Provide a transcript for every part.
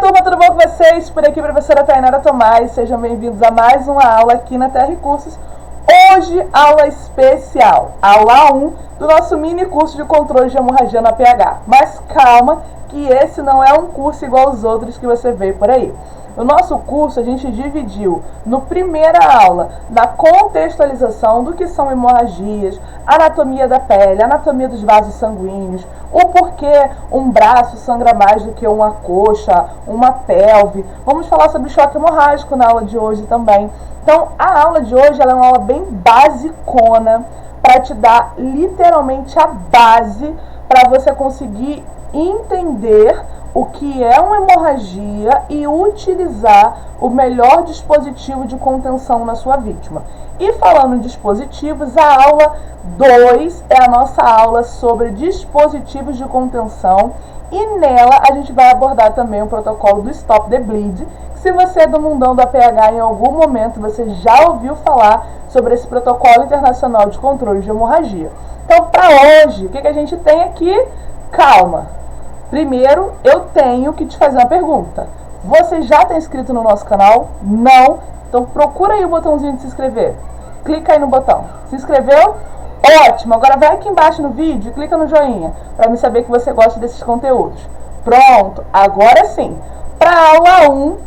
turma, tudo bom com vocês? Por aqui, professora Tainara Tomás. Sejam bem-vindos a mais uma aula aqui na TR Cursos. Hoje, aula especial, aula 1 do nosso mini curso de controle de hemorragia na PH. Mas calma, que esse não é um curso igual aos outros que você vê por aí. No nosso curso, a gente dividiu no primeira aula na contextualização do que são hemorragias, anatomia da pele, anatomia dos vasos sanguíneos, o porquê um braço sangra mais do que uma coxa, uma pelve. Vamos falar sobre choque hemorrágico na aula de hoje também. Então, a aula de hoje ela é uma aula bem basicona para te dar literalmente a base para você conseguir entender o que é uma hemorragia e utilizar o melhor dispositivo de contenção na sua vítima. E falando em dispositivos, a aula 2 é a nossa aula sobre dispositivos de contenção e nela a gente vai abordar também o protocolo do Stop the Bleed. Se você é do mundão da PH, em algum momento você já ouviu falar sobre esse protocolo internacional de controle de hemorragia. Então, para hoje, o que a gente tem aqui? Calma! Primeiro, eu tenho que te fazer uma pergunta. Você já está inscrito no nosso canal? Não? Então procura aí o botãozinho de se inscrever. Clica aí no botão. Se inscreveu? Ótimo! Agora vai aqui embaixo no vídeo e clica no joinha para me saber que você gosta desses conteúdos. Pronto! Agora sim! Para a aula 1,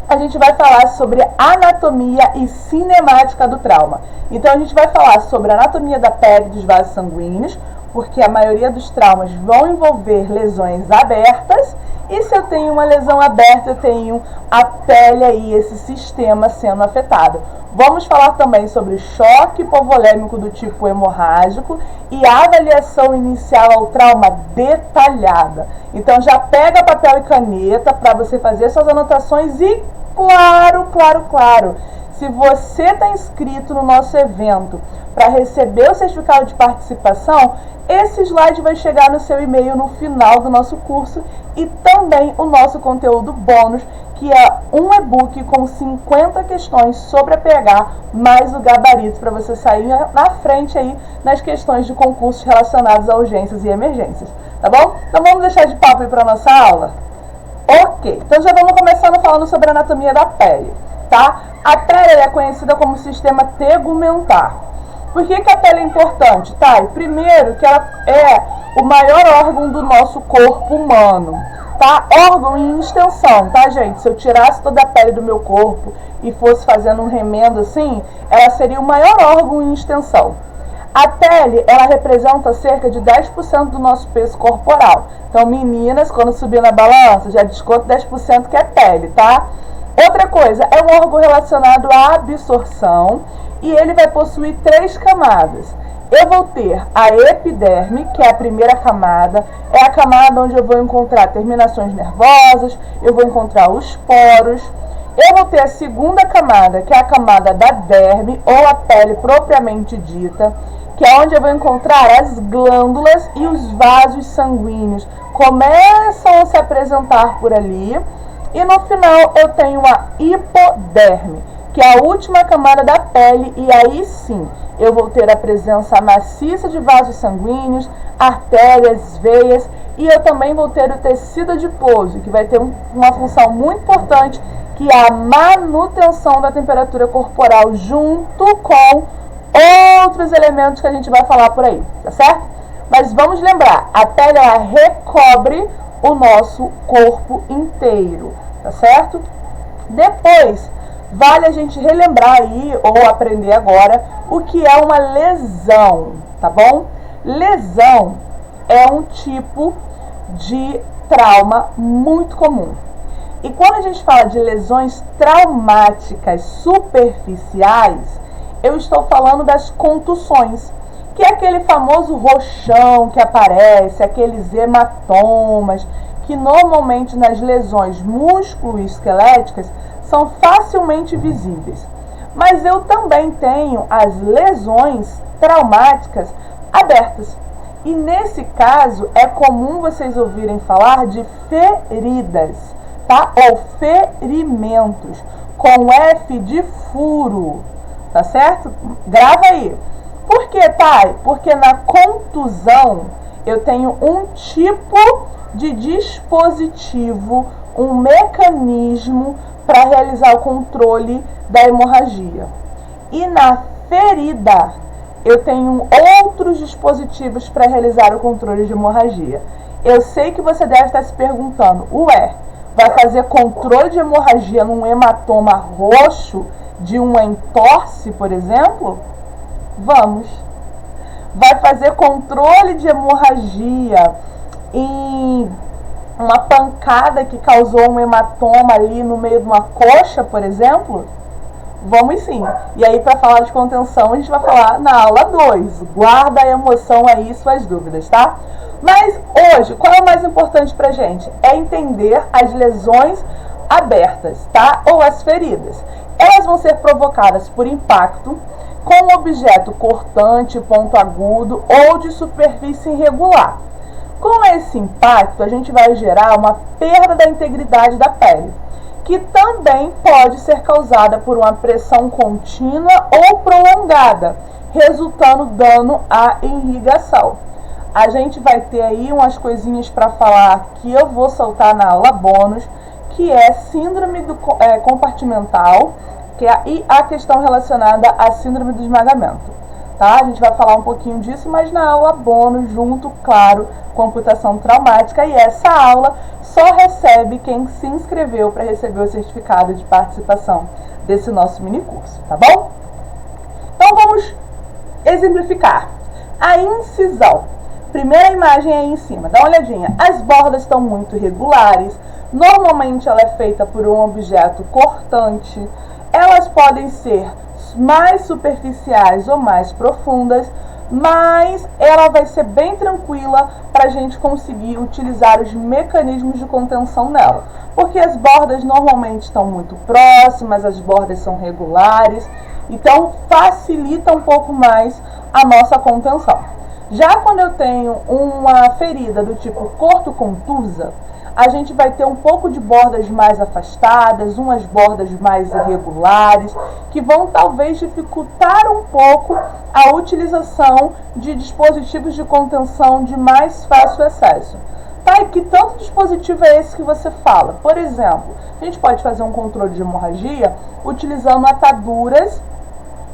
a gente vai falar sobre anatomia e cinemática do trauma. Então a gente vai falar sobre a anatomia da pele dos vasos sanguíneos, porque a maioria dos traumas vão envolver lesões abertas, e se eu tenho uma lesão aberta, eu tenho a pele aí, esse sistema sendo afetado. Vamos falar também sobre choque hipovolêmico do tipo hemorrágico e a avaliação inicial ao trauma detalhada. Então já pega papel e caneta para você fazer suas anotações e claro, se você está inscrito no nosso evento para receber o certificado de participação, esse slide vai chegar no seu e-mail no final do nosso curso e também o nosso conteúdo bônus, que é um e-book com 50 questões sobre a PH, mais o gabarito para você sair na frente aí nas questões de concursos relacionados a urgências e emergências, tá bom? Então vamos deixar de papo aí para a nossa aula? Ok, então já vamos começando falando sobre a anatomia da pele, tá? A pele é conhecida como sistema tegumentar. Por que a pele é importante? Tá? Primeiro, que ela é o maior órgão do nosso corpo humano, tá? Órgão em extensão, tá, gente? Se eu tirasse toda a pele do meu corpo e fosse fazendo um remendo assim, ela seria o maior órgão em extensão. A pele, ela representa cerca de 10% do nosso peso corporal. Então, meninas, quando subir na balança, já desconto 10% que é pele, tá? Outra coisa, é um órgão relacionado à absorção e ele vai possuir 3 camadas. Eu vou ter a epiderme, que é a primeira camada, é a camada onde eu vou encontrar terminações nervosas, eu vou encontrar os poros. Eu vou ter a segunda camada, que é a camada da derme, ou a pele propriamente dita, que é onde eu vou encontrar as glândulas e os vasos sanguíneos. Começam a se apresentar por ali. E no final eu tenho a hipoderme, que é a última camada da pele, e aí sim eu vou ter a presença maciça de vasos sanguíneos, artérias, veias, e eu também vou ter o tecido adiposo, que vai ter uma função muito importante, que é a manutenção da temperatura corporal junto com outros elementos que a gente vai falar por aí, tá certo? Mas vamos lembrar, a pele ela recobre o nosso corpo inteiro, tá certo? Depois, vale a gente relembrar aí, ou aprender agora, o que é uma lesão, tá bom? Lesão é um tipo de trauma muito comum. E quando a gente fala de lesões traumáticas superficiais, eu estou falando das contusões, que é aquele famoso roxão que aparece, aqueles hematomas, que normalmente nas lesões músculo-esqueléticas são facilmente visíveis. Mas eu também tenho as lesões traumáticas abertas. E nesse caso é comum vocês ouvirem falar de feridas, tá? Ou ferimentos, com F de furo, tá certo? Grava aí. Por que, pai? Porque na contusão eu tenho um tipo de dispositivo, um mecanismo para realizar o controle da hemorragia. E na ferida, eu tenho outros dispositivos para realizar o controle de hemorragia. Eu sei que você deve estar se perguntando, ué, vai fazer controle de hemorragia num hematoma roxo de uma entorse, por exemplo? Vamos. Vai fazer controle de hemorragia em uma pancada que causou um hematoma ali no meio de uma coxa, por exemplo? Vamos sim. E aí, para falar de contenção, a gente vai falar na aula 2. Guarda a emoção aí, suas dúvidas, tá? Mas hoje, qual é o mais importante pra gente? É entender as lesões abertas, tá? Ou as feridas. Elas vão ser provocadas por impacto com um objeto cortante, ponto agudo ou de superfície irregular. Com esse impacto, a gente vai gerar uma perda da integridade da pele, que também pode ser causada por uma pressão contínua ou prolongada, resultando dano à irrigação. A gente vai ter aí umas coisinhas para falar que eu vou soltar na aula bônus, que é síndrome compartimental, e a questão relacionada à síndrome do esmagamento. Tá? A gente vai falar um pouquinho disso, mas na aula bônus, junto, claro, com amputação traumática. E essa aula só recebe quem se inscreveu para receber o certificado de participação desse nosso mini curso, tá bom? Então vamos exemplificar. A incisão. Primeira imagem aí em cima, dá uma olhadinha. As bordas estão muito irregulares. Normalmente ela é feita por um objeto cortante. Elas podem ser mais superficiais ou mais profundas, mas ela vai ser bem tranquila para a gente conseguir utilizar os mecanismos de contenção nela, porque as bordas normalmente estão muito próximas, as bordas são regulares, então facilita um pouco mais a nossa contenção. Já quando eu tenho uma ferida do tipo corto-contusa, a gente vai ter um pouco de bordas mais afastadas, umas bordas mais irregulares, que vão talvez dificultar um pouco a utilização de dispositivos de contenção de mais fácil acesso. Tá? E que tanto dispositivo é esse que você fala? Por exemplo, a gente pode fazer um controle de hemorragia utilizando ataduras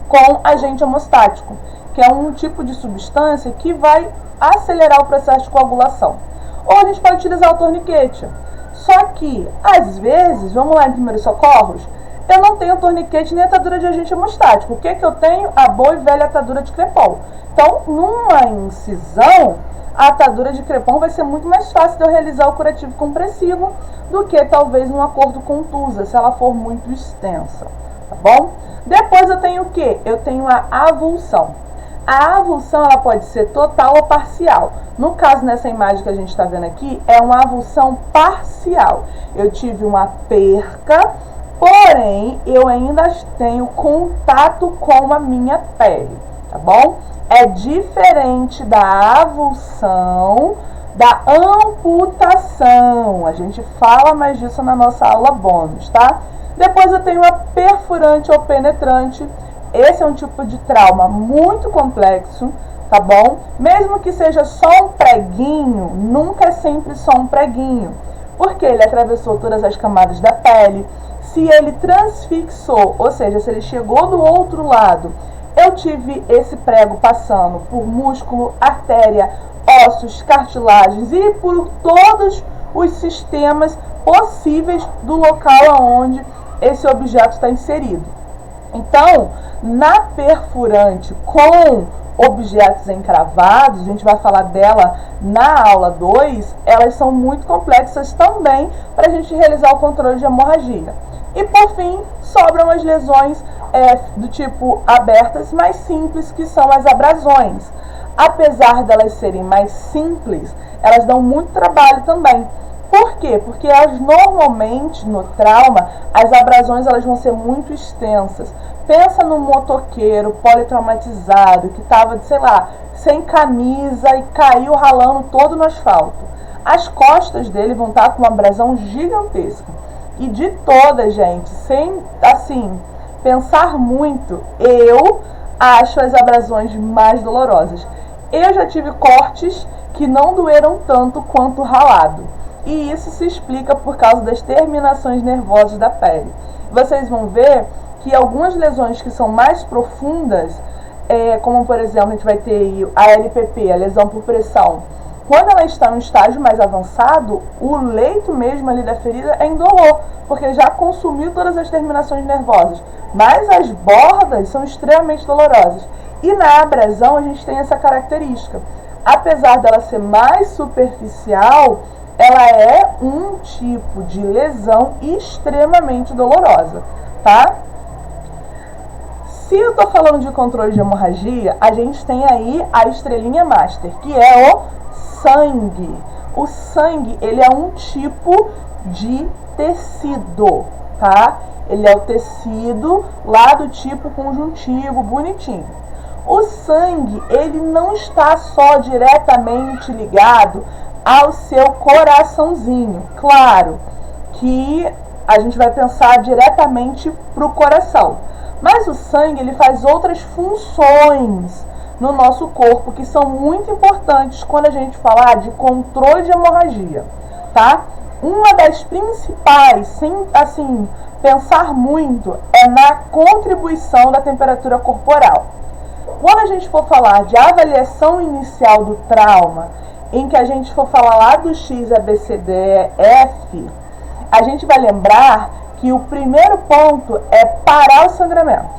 com agente hemostático, que é um tipo de substância que vai acelerar o processo de coagulação. Ou a gente pode utilizar o torniquete. Só que, às vezes, vamos lá em primeiros socorros, eu não tenho torniquete nem atadura de agente hemostático. O que que eu tenho? A boa e velha atadura de crepom. Então, numa incisão, a atadura de crepom vai ser muito mais fácil de eu realizar o curativo compressivo do que talvez num acordo contusa, se ela for muito extensa, tá bom? Depois eu tenho o quê? Eu tenho a avulsão. A avulsão ela pode ser total ou parcial. No caso, nessa imagem que a gente está vendo aqui, é uma avulsão parcial. Eu tive uma perca, porém, eu ainda tenho contato com a minha pele, tá bom? É diferente da avulsão, da amputação. A gente fala mais disso na nossa aula bônus, tá? Depois eu tenho a perfurante ou penetrante. Esse é um tipo de trauma muito complexo, tá bom? Mesmo que seja só um preguinho, nunca é sempre só um preguinho, porque ele atravessou todas as camadas da pele. Se ele transfixou, ou seja, se ele chegou do outro lado, eu tive esse prego passando por músculo, artéria, ossos, cartilagens e por todos os sistemas possíveis do local onde esse objeto está inserido. Então, na perfurante com objetos encravados, a gente vai falar dela na aula 2, elas são muito complexas também para a gente realizar o controle de hemorragia. E por fim, sobram as lesões do tipo abertas mais simples, que são as abrasões. Apesar delas serem mais simples, elas dão muito trabalho também. Por quê? Porque elas normalmente, no trauma, as abrasões elas vão ser muito extensas. Pensa num motoqueiro politraumatizado que estava, sei lá, sem camisa e caiu ralando todo no asfalto. As costas dele vão estar com uma abrasão gigantesca. E de todas, gente, sem, assim, pensar muito, eu acho as abrasões mais dolorosas. Eu já tive cortes que não doeram tanto quanto o ralado. E isso se explica por causa das terminações nervosas da pele. Vocês vão ver que algumas lesões que são mais profundas, como por exemplo, a gente vai ter a LPP, a lesão por pressão. Quando ela está em um estágio mais avançado, o leito mesmo ali da ferida é indolor, porque já consumiu todas as terminações nervosas. Mas as bordas são extremamente dolorosas. E na abrasão a gente tem essa característica. Apesar dela ser mais superficial, ela é um tipo de lesão extremamente dolorosa, tá? Se eu estou falando de controle de hemorragia, a gente tem aí a estrelinha master, que é o sangue. O sangue, ele é um tipo de tecido, tá? Ele é o tecido lá do tipo conjuntivo, bonitinho. O sangue, ele não está só diretamente ligado ao seu coraçãozinho. Claro que a gente vai pensar diretamente para o coração. Mas o sangue, ele faz outras funções no nosso corpo que são muito importantes quando a gente falar de controle de hemorragia, tá? Uma das principais, sem assim pensar muito, é na contribuição da temperatura corporal. Quando a gente for falar de avaliação inicial do trauma, em que a gente for falar lá do X, A, B, C, D, E, F, a gente vai lembrar que o primeiro ponto é parar o sangramento.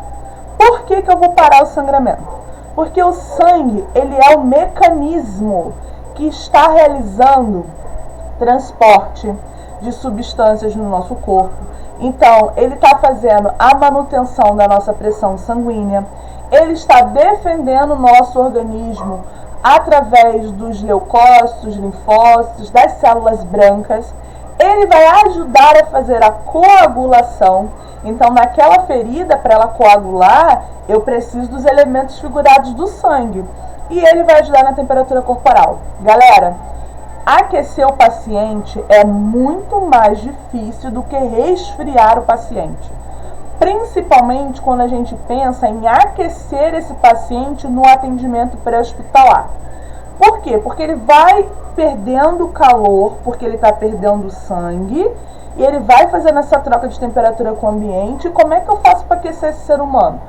Por que eu vou parar o sangramento? Porque o sangue, ele é o mecanismo que está realizando transporte de substâncias no nosso corpo. Então, ele está fazendo a manutenção da nossa pressão sanguínea, ele está defendendo o nosso organismo através dos leucócitos, linfócitos, das células brancas. Ele vai ajudar a fazer a coagulação. Então, naquela ferida, para ela coagular, eu preciso dos elementos figurados do sangue. E ele vai ajudar na temperatura corporal. Galera, aquecer o paciente é muito mais difícil do que resfriar o paciente. Principalmente quando a gente pensa em aquecer esse paciente no atendimento pré-hospitalar. Por quê? Porque ele vai perdendo calor, porque ele está perdendo sangue, e ele vai fazendo essa troca de temperatura com o ambiente. Como é que eu faço para aquecer esse ser humano?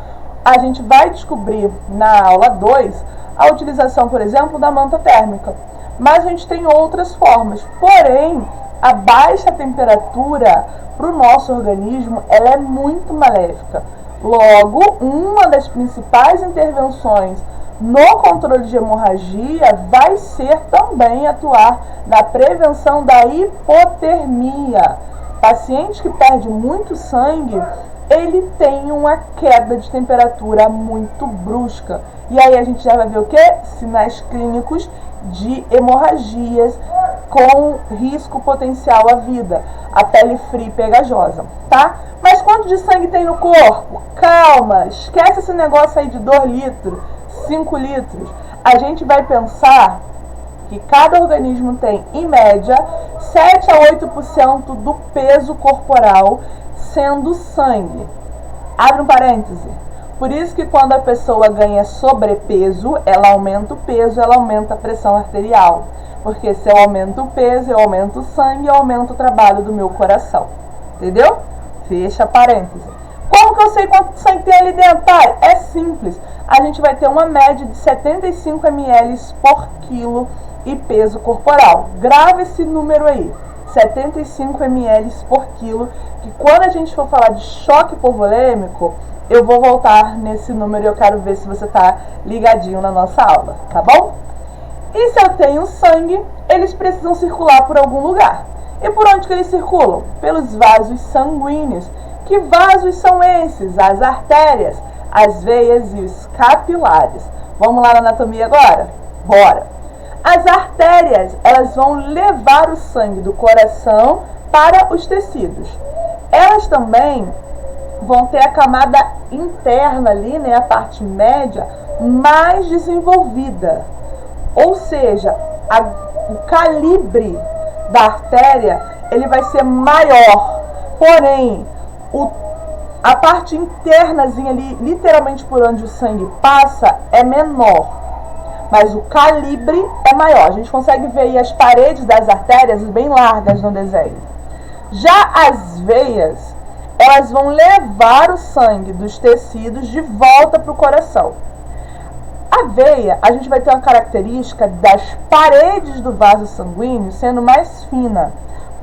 A gente vai descobrir na aula 2 a utilização, por exemplo, da manta térmica. Mas a gente tem outras formas. Porém, a baixa temperatura para o nosso organismo, ela é muito maléfica. Logo, uma das principais intervenções no controle de hemorragia vai ser também atuar na prevenção da hipotermia. Paciente que perde muito sangue, ele tem uma queda de temperatura muito brusca. E aí a gente já vai ver o quê? Sinais clínicos de hemorragias com risco potencial à vida. A pele fria e pegajosa, tá? Mas quanto de sangue tem no corpo? Calma, esquece esse negócio aí de 2 litros, 5 litros. A gente vai pensar que cada organismo tem, em média, 7 a 8% do peso corporal sendo sangue. Abre um parêntese. Por isso que quando a pessoa ganha sobrepeso, ela aumenta o peso, ela aumenta a pressão arterial. Porque se eu aumento o peso, eu aumento o sangue, eu aumento o trabalho do meu coração. Entendeu? Fecha parêntese. Como que eu sei quanto sangue tem ali dentro, pai? É simples. A gente vai ter uma média de 75 ml por quilo e peso corporal. Grava esse número aí. 75 ml por quilo. Que quando a gente for falar de choque hipovolêmico, eu vou voltar nesse número e eu quero ver se você está ligadinho na nossa aula, tá bom? E se eu tenho sangue, eles precisam circular por algum lugar. E por onde que eles circulam? Pelos vasos sanguíneos. Que vasos são esses? As artérias, as veias e os capilares. Vamos lá na anatomia agora? Bora! As artérias, elas vão levar o sangue do coração para os tecidos. Elas também vão ter a camada interna ali, né, a parte média, mais desenvolvida. Ou seja, o calibre da artéria, ele vai ser maior. Porém, a parte internazinha ali, literalmente por onde o sangue passa, é menor. mas o calibre é maior. A gente consegue ver aí as paredes das artérias bem largas no desenho. Já as veias, elas vão levar o sangue dos tecidos de volta para o coração. A veia, a gente vai ter uma característica das paredes do vaso sanguíneo sendo mais fina,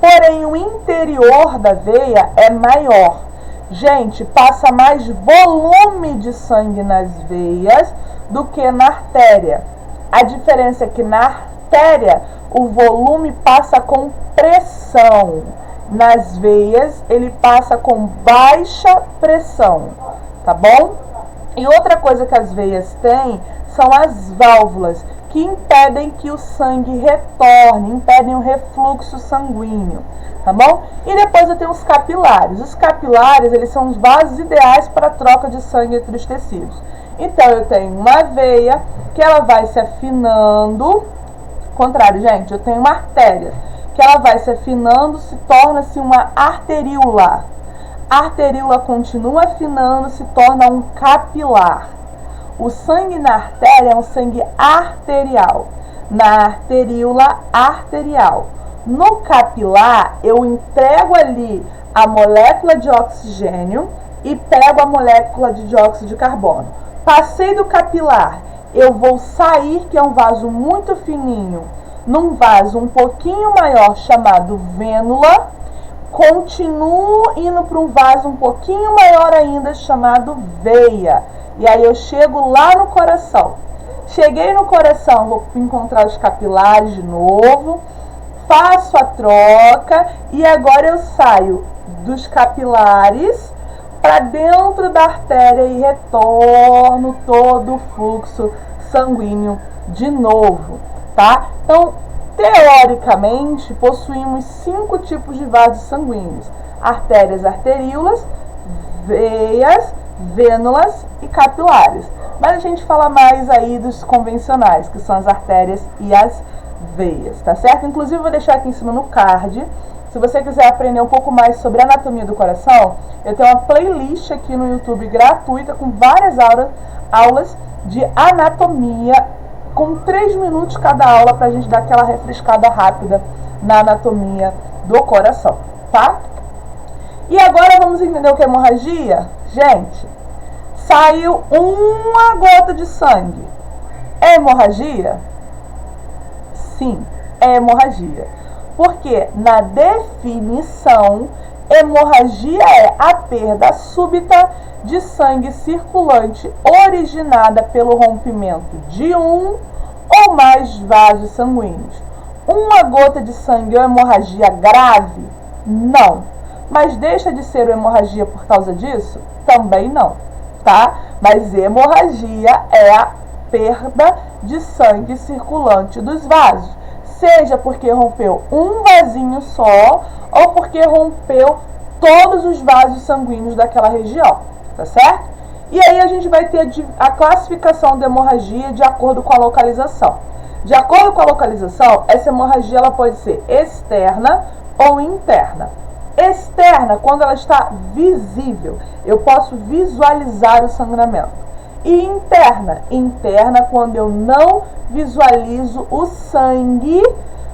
porém o interior da veia é maior. Gente, passa mais volume de sangue nas veias do que na artéria. A diferença é que na artéria o volume passa com pressão. Nas veias ele passa com baixa pressão, tá bom? E outra coisa que as veias têm são as válvulas, que impedem que o sangue retorne, impedem o refluxo sanguíneo, tá bom? E depois eu tenho os capilares. Os capilares, eles são os vasos ideais para a troca de sangue entre os tecidos. Então, eu tenho uma veia que ela vai se afinando, contrário, gente, eu tenho uma artéria que ela vai se afinando, se torna-se uma arteríola. A arteríola continua afinando, se torna um capilar. O sangue na artéria é um sangue arterial. Na arteríola, arterial. No capilar, eu entrego ali a molécula de oxigênio e pego a molécula de dióxido de carbono. Passei do capilar, eu vou sair, que é um vaso muito fininho, num vaso um pouquinho maior chamado vênula. Continuo indo para um vaso um pouquinho maior ainda chamado veia. E aí eu chego lá no coração. Cheguei no coração, vou encontrar os capilares de novo, faço a troca e agora eu saio dos capilares para dentro da artéria e retorno todo o fluxo sanguíneo de novo, tá? Então, teoricamente, possuímos 5 tipos de vasos sanguíneos: artérias, arteríolas, veias, vênulas e capilares. Mas a gente fala mais aí dos convencionais, que são as artérias e as veias, tá certo? Inclusive, eu vou deixar aqui em cima no card. Se você quiser aprender um pouco mais sobre a anatomia do coração, eu tenho uma playlist aqui no YouTube gratuita com várias aulas de anatomia, com 3 minutos cada aula, pra gente dar aquela refrescada rápida na anatomia do coração, tá? E agora vamos entender o que é hemorragia? Gente, saiu uma gota de sangue. É hemorragia? Sim, é hemorragia. Porque na definição, hemorragia é a perda súbita de sangue circulante originada pelo rompimento de um ou mais vasos sanguíneos. Uma gota de sangue é uma hemorragia grave? Não. Mas deixa de ser uma hemorragia por causa disso? Também não, tá? Mas hemorragia é a perda de sangue circulante dos vasos, seja porque rompeu um vasinho só ou porque rompeu todos os vasos sanguíneos daquela região, tá certo? E aí a gente vai ter a classificação da hemorragia de acordo com a localização. De acordo com a localização, essa hemorragia ela pode ser externa ou interna. Externa, quando ela está visível, eu posso visualizar o sangramento. E interna, quando eu não visualizo o sangue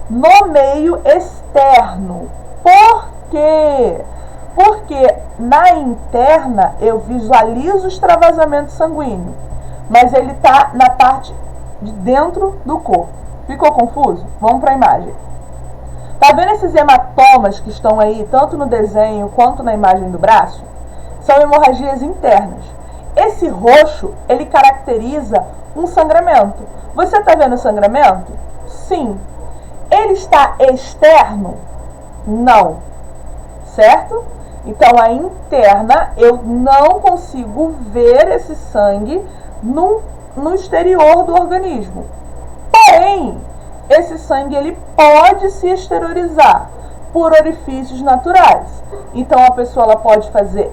no meio externo. Por quê? Porque na interna eu visualizo o extravasamenento sanguíneo, mas ele está na parte de dentro do corpo. Ficou confuso? Vamos para a imagem. Tá vendo esses hematomas que estão aí, tanto no desenho quanto na imagem do braço? São hemorragias internas. Esse roxo, ele caracteriza um sangramento. Você está vendo o sangramento? Sim. Ele está externo? Não. Certo? Então, a interna, eu não consigo ver esse sangue no exterior do organismo. Porém, esse sangue ele pode se exteriorizar por orifícios naturais. Então, a pessoa ela pode fazer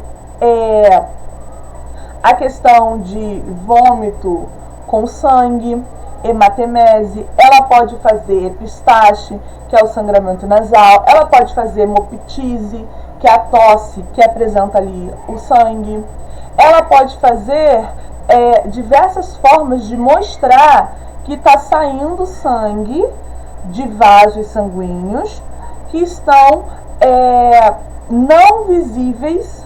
a questão de vômito com sangue, hematemese, ela pode fazer epistaxe, que é o sangramento nasal, ela pode fazer hemoptise, que é a tosse que apresenta ali o sangue. Ela pode fazer diversas formas de mostrar que está saindo sangue de vasos sanguíneos que estão não visíveis,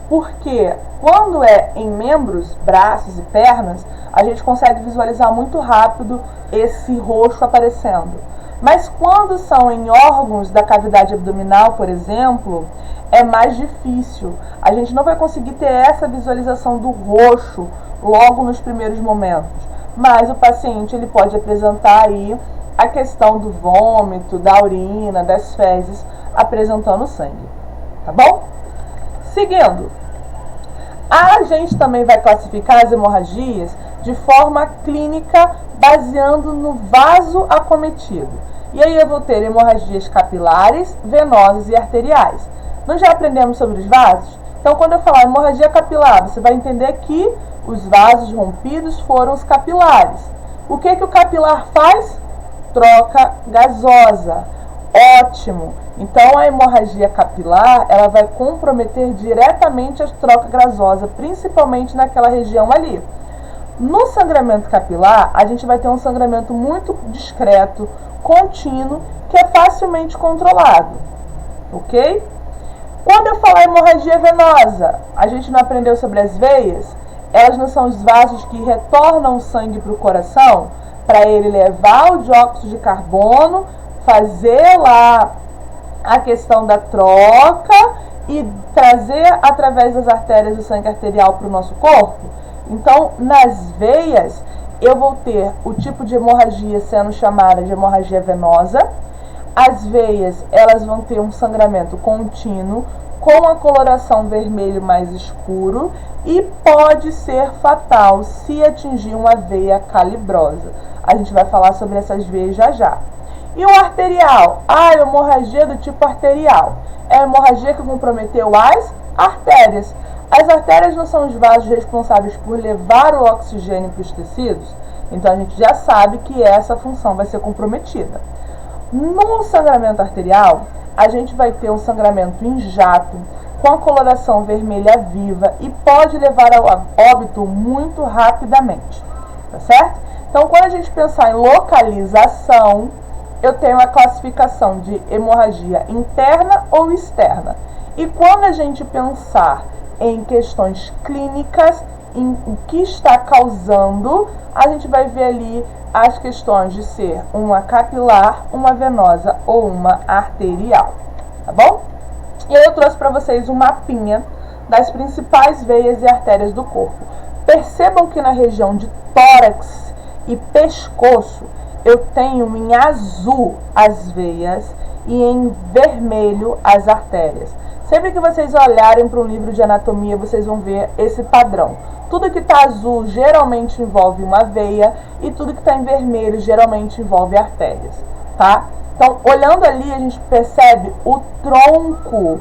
porque quando é em membros, braços e pernas, a gente consegue visualizar muito rápido esse roxo aparecendo. Mas quando são em órgãos da cavidade abdominal, por exemplo, é mais difícil. A gente não vai conseguir ter essa visualização do roxo logo nos primeiros momentos. Mas o paciente ele pode apresentar aí a questão do vômito, da urina, das fezes, apresentando sangue. Tá bom? Seguindo. A gente também vai classificar as hemorragias de forma clínica, baseando no vaso acometido. E aí eu vou ter hemorragias capilares, venosas e arteriais. Nós já aprendemos sobre os vasos? Então, quando eu falar hemorragia capilar, você vai entender que os vasos rompidos foram os capilares. O que o capilar faz? Troca gasosa. Ótimo! Então, a hemorragia capilar, ela vai comprometer diretamente a troca gasosa, principalmente naquela região ali. No sangramento capilar, a gente vai ter um sangramento muito discreto, contínuo, que é facilmente controlado. Ok? Quando eu falar hemorragia venosa, a gente não aprendeu sobre as veias? Elas não são os vasos que retornam o sangue para o coração, para ele levar o dióxido de carbono, fazer lá a questão da troca e trazer através das artérias o sangue arterial para o nosso corpo? Então, nas veias, eu vou ter o tipo de hemorragia sendo chamada de hemorragia venosa. As veias, elas vão ter um sangramento contínuo, com a coloração vermelho mais escuro, e pode ser fatal se atingir uma veia calibrosa. A gente vai falar sobre essas veias já já. E o arterial? A hemorragia do tipo arterial é a hemorragia que comprometeu as artérias. As artérias não são os vasos responsáveis por levar o oxigênio para os tecidos? Então a gente já sabe que essa função vai ser comprometida. No sangramento arterial, a gente vai ter um sangramento em jato, com a coloração vermelha viva, e pode levar ao óbito muito rapidamente. Tá certo? Então, quando a gente pensar em localização, eu tenho a classificação de hemorragia interna ou externa. E quando a gente pensar em questões clínicas, em o que está causando, a gente vai ver ali as questões de ser uma capilar, uma venosa ou uma arterial, tá bom? E aí eu trouxe para vocês um mapinha das principais veias e artérias do corpo. Percebam que na região de tórax e pescoço, eu tenho em azul as veias e em vermelho as artérias. Sempre que vocês olharem para um livro de anatomia, vocês vão ver esse padrão. Tudo que está azul geralmente envolve uma veia, e tudo que está em vermelho geralmente envolve artérias, tá? Então, olhando ali, a gente percebe o tronco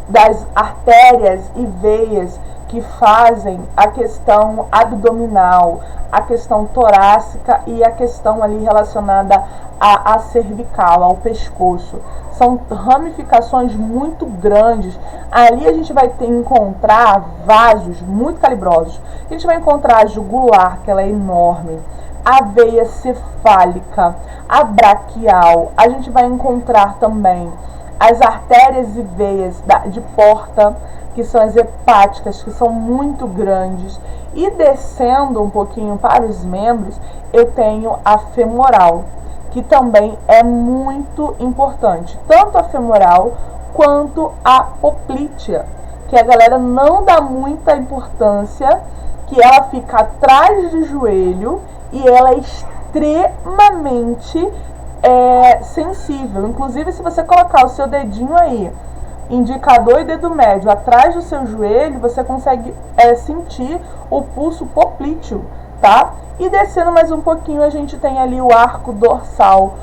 das artérias e veias que fazem a questão abdominal, a questão torácica e a questão ali relacionada à cervical, ao pescoço. São ramificações muito grandes. Ali a gente vai encontrar vasos muito calibrosos. A gente vai encontrar a jugular, que ela é enorme, a veia cefálica, a braquial. A gente vai encontrar também as artérias e veias de porta, que são as hepáticas, que são muito grandes. E descendo um pouquinho para os membros, eu tenho a femoral, que também é muito importante. Tanto a femoral quanto a poplítea, que a galera não dá muita importância, que ela fica atrás do joelho e ela é extremamente sensível. Inclusive, se você colocar o seu dedinho aí, indicador e dedo médio, atrás do seu joelho, você consegue sentir o pulso poplíteo, tá? E descendo mais um pouquinho, a gente tem ali o arco dorsal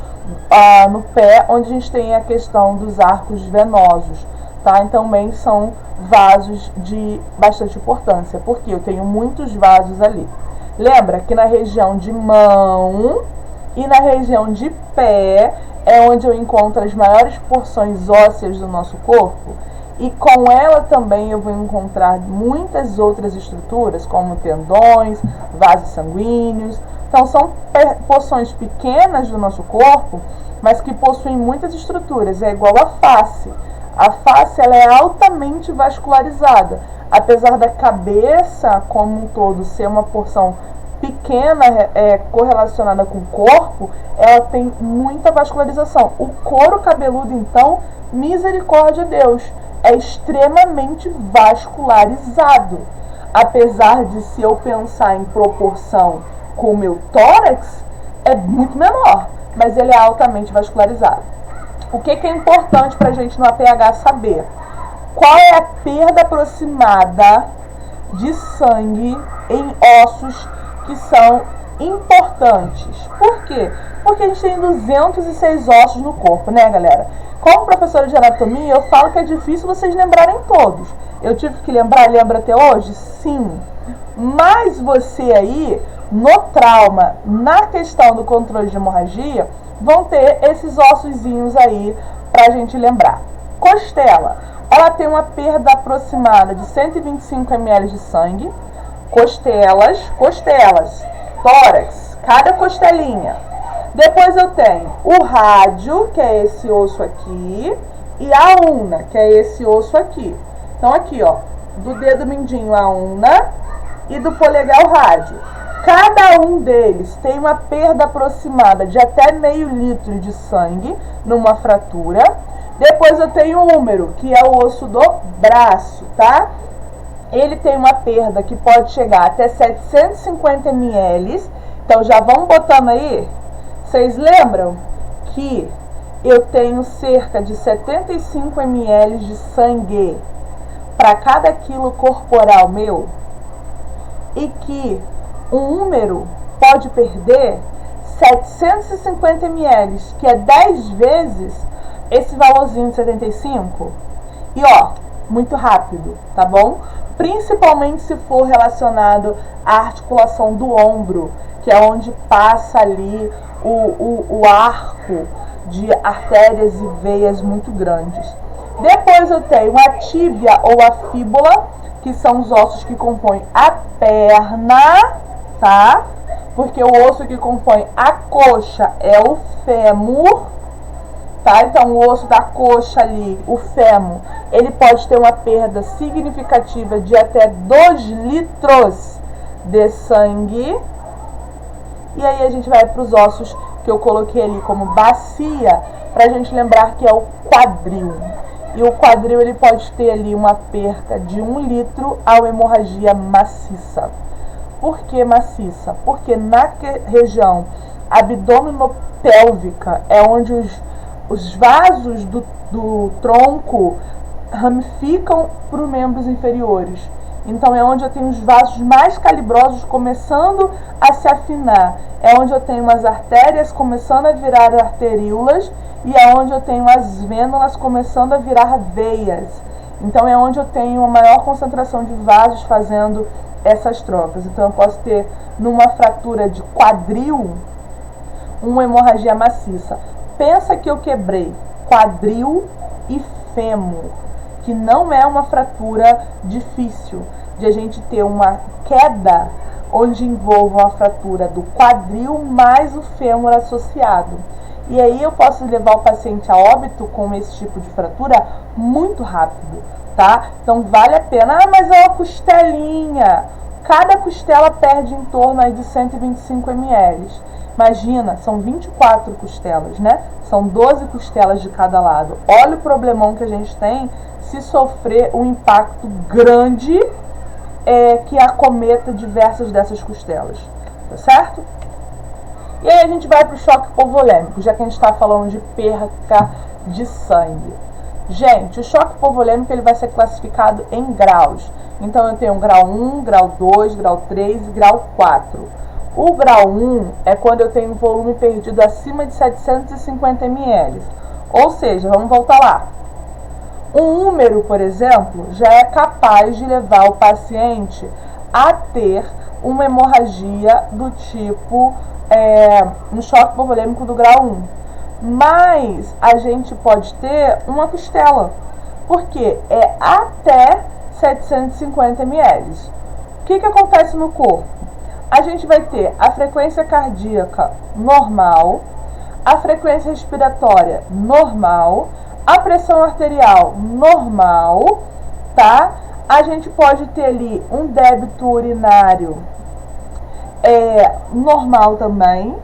no pé, onde a gente tem a questão dos arcos venosos, tá? Então, também são vasos de bastante importância, porque eu tenho muitos vasos ali. Lembra que na região de mão e na região de pé é onde eu encontro as maiores porções ósseas do nosso corpo. e com ela também eu vou encontrar muitas outras estruturas, como tendões, vasos sanguíneos. Então são porções pequenas do nosso corpo, mas que possuem muitas estruturas. É igual a face. A face ela é altamente vascularizada. Apesar da cabeça como um todo ser uma porção pequena correlacionada com o corpo, ela tem muita vascularização. O couro cabeludo, então, misericórdia de Deus, é extremamente vascularizado. Apesar de, se eu pensar em proporção com o meu tórax, é muito menor, mas ele é altamente vascularizado. O que é importante para a gente no APH saber? Qual é a perda aproximada de sangue em ossos que são importantes? Por quê? Porque a gente tem 206 ossos no corpo, né, galera? Como professora de anatomia, eu falo que é difícil vocês lembrarem todos. Eu tive que lembra até hoje? Sim. Mas você aí, no trauma, na questão do controle de hemorragia, vão ter esses ossozinhos aí pra gente lembrar. Costela, ela tem uma perda aproximada de 125 ml de sangue. Costelas, tórax, cada costelinha. Depois eu tenho o rádio, que é esse osso aqui, e a ulna, que é esse osso aqui. Então aqui, ó, do dedo mindinho a ulna e do polegar o rádio. Cada um deles tem uma perda aproximada de até meio litro de sangue numa fratura. Depois eu tenho o húmero, que é o osso do braço, tá? Ele tem uma perda que pode chegar até 750 ml. Então já vamos botando aí. Vocês lembram que eu tenho cerca de 75 ml de sangue para cada quilo corporal meu? E que um húmero pode perder 750 ml, que é 10 vezes esse valorzinho de 75. E ó, muito rápido, tá bom? Principalmente se for relacionado à articulação do ombro, que é onde passa ali o arco de artérias e veias muito grandes. Depois eu tenho a tíbia ou a fíbula, que são os ossos que compõem a perna, tá? Porque o osso que compõe a coxa é o fêmur, tá? Então o osso da coxa ali, o fêmur, ele pode ter uma perda significativa de até 2 litros de sangue. E aí a gente vai para os ossos que eu coloquei ali como bacia, para a gente lembrar que é o quadril. E o quadril ele pode ter ali uma perda de 1 litro ao hemorragia maciça. Por que maciça? Porque na região abdominopélvica é onde os vasos do tronco ramificam para os membros inferiores. Então é onde eu tenho os vasos mais calibrosos começando a se afinar. É onde eu tenho as artérias começando a virar arteríolas e é onde eu tenho as vênulas começando a virar veias. Então é onde eu tenho a maior concentração de vasos fazendo essas trocas. Então eu posso ter numa fratura de quadril uma hemorragia maciça. Pensa que eu quebrei quadril e fêmur, que não é uma fratura difícil de a gente ter uma queda onde envolva a fratura do quadril mais o fêmur associado. E aí eu posso levar o paciente a óbito com esse tipo de fratura muito rápido, tá? Então vale a pena. Ah, mas é uma costelinha. Cada costela perde em torno aí de 125 ml. Imagina, são 24 costelas, né? São 12 costelas de cada lado. Olha o problemão que a gente tem se sofrer um impacto grande que acometa diversas dessas costelas, tá certo? E aí a gente vai para o choque hipovolêmico, já que a gente está falando de perca de sangue. Gente, o choque hipovolêmico ele vai ser classificado em graus. Então eu tenho grau 1, grau 2, grau 3 e grau 4. O grau 1 é quando eu tenho um volume perdido acima de 750 ml. Ou seja, vamos voltar lá. Um húmero, por exemplo, já é capaz de levar o paciente a ter uma hemorragia do tipo um choque hipovolêmico do grau 1. Mas a gente pode ter uma costela. porque é até 750 ml. O que acontece no corpo? A gente vai ter a frequência cardíaca normal, a frequência respiratória normal, a pressão arterial normal, tá? A gente pode ter ali um débito urinário normal também,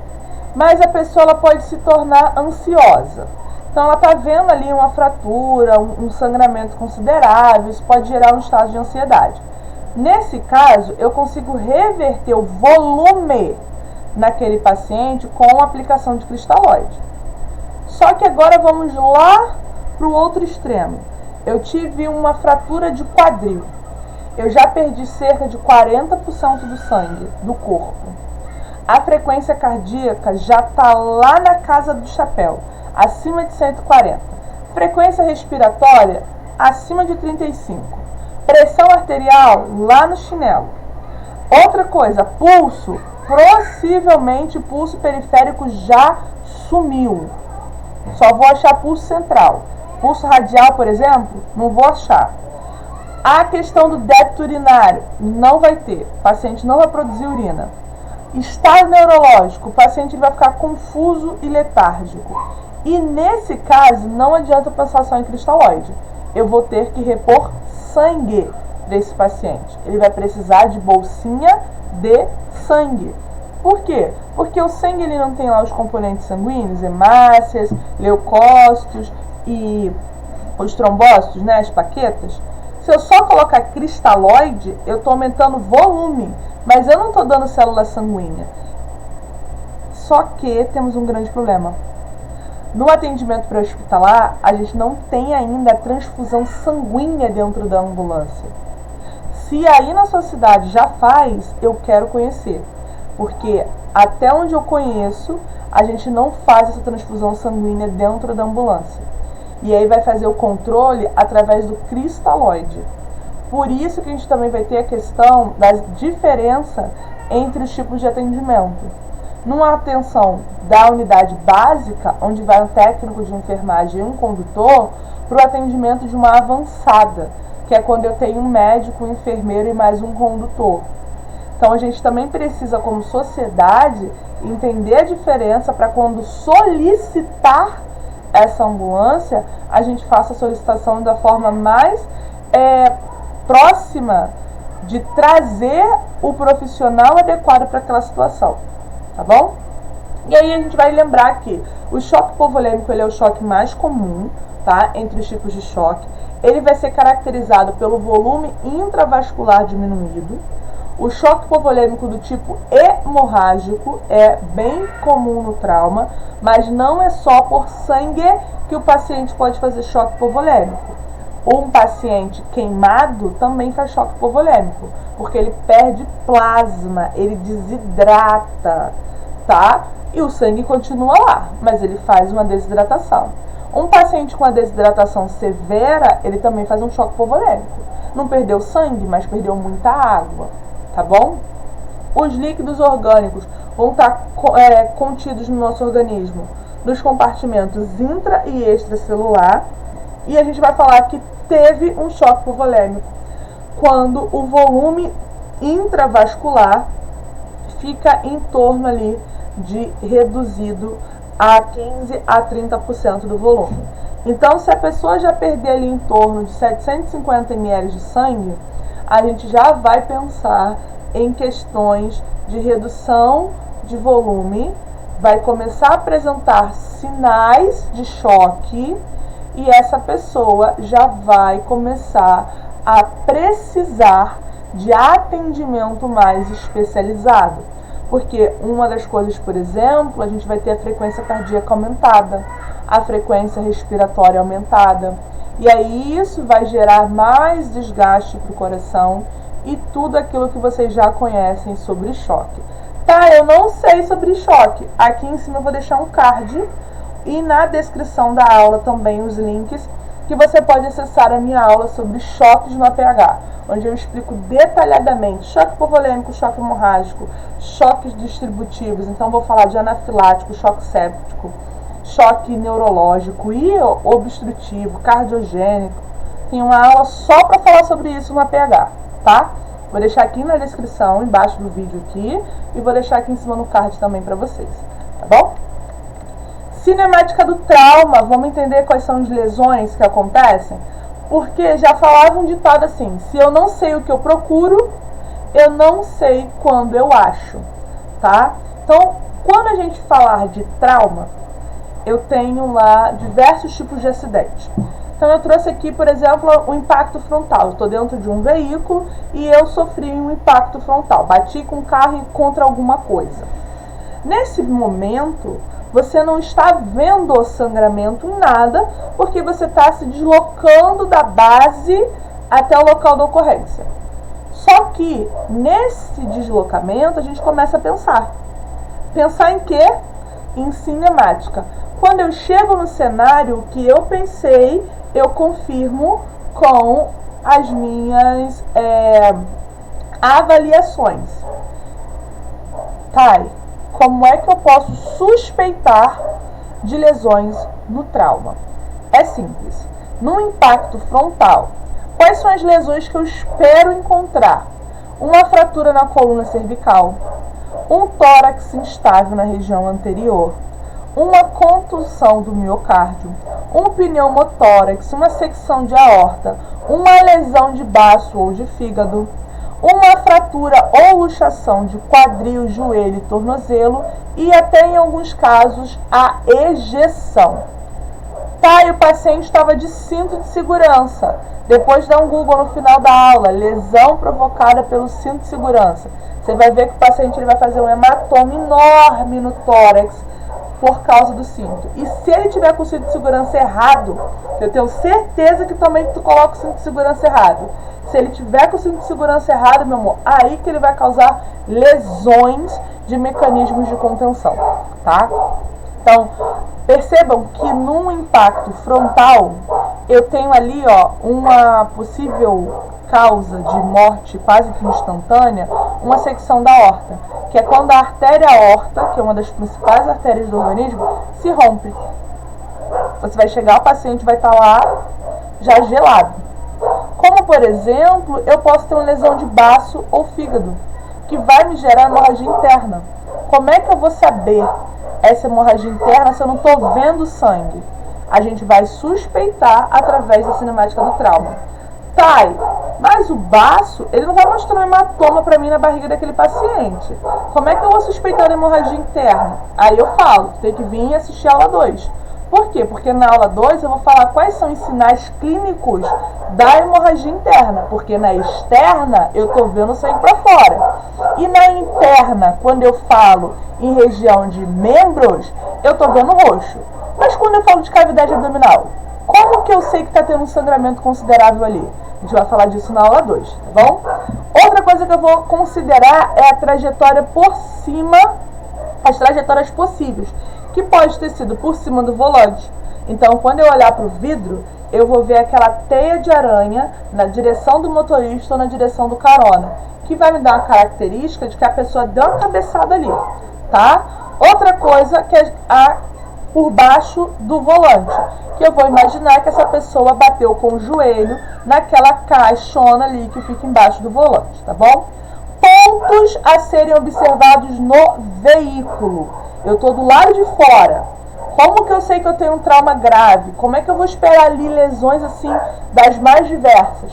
mas a pessoa ela pode se tornar ansiosa. Então ela está vendo ali uma fratura, um sangramento considerável, isso pode gerar um estado de ansiedade. Nesse caso, eu consigo reverter o volume naquele paciente com a aplicação de cristalóide. Só que agora vamos lá para o outro extremo. Eu tive uma fratura de quadril. Eu já perdi cerca de 40% do sangue do corpo. A frequência cardíaca já está lá na casa do chapéu, acima de 140. Frequência respiratória, acima de 35. Pressão arterial, lá no chinelo. Outra coisa, pulso. Possivelmente pulso periférico já sumiu. Só vou achar pulso central. Pulso radial, por exemplo, não vou achar. A questão do débito urinário, não vai ter. O paciente não vai produzir urina. Estado neurológico, o paciente vai ficar confuso e letárgico. E nesse caso, não adianta pensar só em cristalóide. Eu vou ter que repor sangue desse paciente. Ele vai precisar de bolsinha de sangue. Por quê? Porque o sangue ele não tem lá os componentes sanguíneos, hemácias, leucócitos e os trombócitos, né, as plaquetas. Se eu só colocar cristalóide, eu estou aumentando o volume, mas eu não estou dando célula sanguínea. Só que temos um grande problema. No atendimento pré-hospitalar, a gente não tem ainda a transfusão sanguínea dentro da ambulância. Se aí na sua cidade já faz, eu quero conhecer. Porque até onde eu conheço, a gente não faz essa transfusão sanguínea dentro da ambulância. E aí vai fazer o controle através do cristalóide. Por isso que a gente também vai ter a questão da diferença entre os tipos de atendimento. Numa atenção da unidade básica, onde vai um técnico de enfermagem e um condutor, para o atendimento de uma avançada, que é quando eu tenho um médico, um enfermeiro e mais um condutor. Então a gente também precisa, como sociedade, entender a diferença para quando solicitar essa ambulância, a gente faça a solicitação da forma mais próxima de trazer o profissional adequado para aquela situação, tá bom? E aí a gente vai lembrar que o choque hipovolêmico ele é o choque mais comum, tá? Entre os tipos de choque. Ele vai ser caracterizado pelo volume intravascular diminuído. O choque hipovolêmico do tipo hemorrágico é bem comum no trauma, mas não é só por sangue que o paciente pode fazer choque hipovolêmico. Um paciente queimado também faz choque hipovolêmico, porque ele perde plasma, ele desidrata, tá? E o sangue continua lá, mas ele faz uma desidratação. Um paciente com a desidratação severa, ele também faz um choque hipovolêmico. Não perdeu sangue, mas perdeu muita água, tá bom? Os líquidos orgânicos vão estar contidos no nosso organismo nos compartimentos intra e extracelular. E a gente vai falar que teve um choque hipovolêmico quando o volume intravascular fica em torno ali de reduzido a 15 a 30% do volume. Então, se a pessoa já perder ali em torno de 750 ml de sangue, a gente já vai pensar em questões de redução de volume, vai começar a apresentar sinais de choque e essa pessoa já vai começar a precisar de atendimento mais especializado. Porque uma das coisas, por exemplo, a gente vai ter a frequência cardíaca aumentada, a frequência respiratória aumentada. E aí isso vai gerar mais desgaste para o coração e tudo aquilo que vocês já conhecem sobre choque. Tá, eu não sei sobre choque. Aqui em cima eu vou deixar um card e na descrição da aula também os links que você pode acessar a minha aula sobre choques no APH, onde eu explico detalhadamente choque hipovolêmico, choque hemorrágico, choques distributivos. Então vou falar de anafilático, choque séptico, choque neurológico e obstrutivo, cardiogênico, tem uma aula só para falar sobre isso no APH, tá? Vou deixar aqui na descrição, embaixo do vídeo aqui, e vou deixar aqui em cima no card também para vocês, tá bom? Cinemática do trauma, vamos entender quais são as lesões que acontecem? Porque já falava um ditado assim, se eu não sei o que eu procuro, eu não sei quando eu acho, tá? Então, quando a gente falar de trauma, eu tenho lá diversos tipos de acidente. Então, eu trouxe aqui, por exemplo, o impacto frontal. Eu estou dentro de um veículo e eu sofri um impacto frontal. Bati com o carro contra alguma coisa. Nesse momento, você não está vendo o sangramento em nada, porque você está se deslocando da base até o local da ocorrência. Só que, nesse deslocamento, a gente começa a pensar. Pensar em quê? Em cinemática. Quando eu chego no cenário, o que eu pensei, eu confirmo com as minhas avaliações. Thay, como é que eu posso suspeitar de lesões no trauma? É simples. No impacto frontal, quais são as lesões que eu espero encontrar? Uma fratura na coluna cervical, um tórax instável na região anterior, uma contusão do miocárdio, um pneumotórax, uma secção de aorta, uma lesão de baço ou de fígado, uma fratura ou luxação de quadril, joelho e tornozelo e até em alguns casos a ejeção. Tá, e o paciente estava de cinto de segurança. Depois dá um Google no final da aula, lesão provocada pelo cinto de segurança. Você vai ver que o paciente ele vai fazer um hematoma enorme no tórax por causa do cinto. E se ele tiver com o cinto de segurança errado, eu tenho certeza que também tu coloca o cinto de segurança errado. Se ele tiver com o cinto de segurança errado, meu amor, aí que ele vai causar lesões de mecanismos de contenção, tá? Então, percebam que num impacto frontal, eu tenho ali, ó, uma possível causa de morte quase que instantânea, uma secção da aorta, que é quando a artéria aorta, que é uma das principais artérias do organismo, se rompe. Você vai chegar, o paciente vai estar lá já gelado. Como, por exemplo, eu posso ter uma lesão de baço ou fígado, que vai me gerar hemorragia interna. Como é que eu vou saber essa hemorragia interna se eu não estou vendo sangue? A gente vai suspeitar através da cinemática do trauma. Thay, mas o baço, ele não vai mostrar um hematoma para mim na barriga daquele paciente. Como é que eu vou suspeitar a hemorragia interna? Aí eu falo, tem que vir e assistir a aula 2. Por quê? Porque na aula 2 eu vou falar quais são os sinais clínicos da hemorragia interna. Porque na externa eu estou vendo sangue para fora. E na interna, quando eu falo em região de membros, eu estou vendo roxo. Mas quando eu falo de cavidade abdominal, como que eu sei que está tendo um sangramento considerável ali? A gente vai falar disso na aula 2, tá bom? Outra coisa que eu vou considerar é a trajetória por cima, as trajetórias possíveis, que pode ter sido por cima do volante. Então, quando eu olhar para o vidro, eu vou ver aquela teia de aranha na direção do motorista ou na direção do carona, que vai me dar uma característica de que a pessoa deu uma cabeçada ali, tá? Outra coisa que é por baixo do volante, que eu vou imaginar que essa pessoa bateu com o joelho naquela caixona ali que fica embaixo do volante, tá bom? Pontos a serem observados no veículo. Eu estou do lado de fora. Como que eu sei que eu tenho um trauma grave? Como é que eu vou esperar ali lesões assim das mais diversas?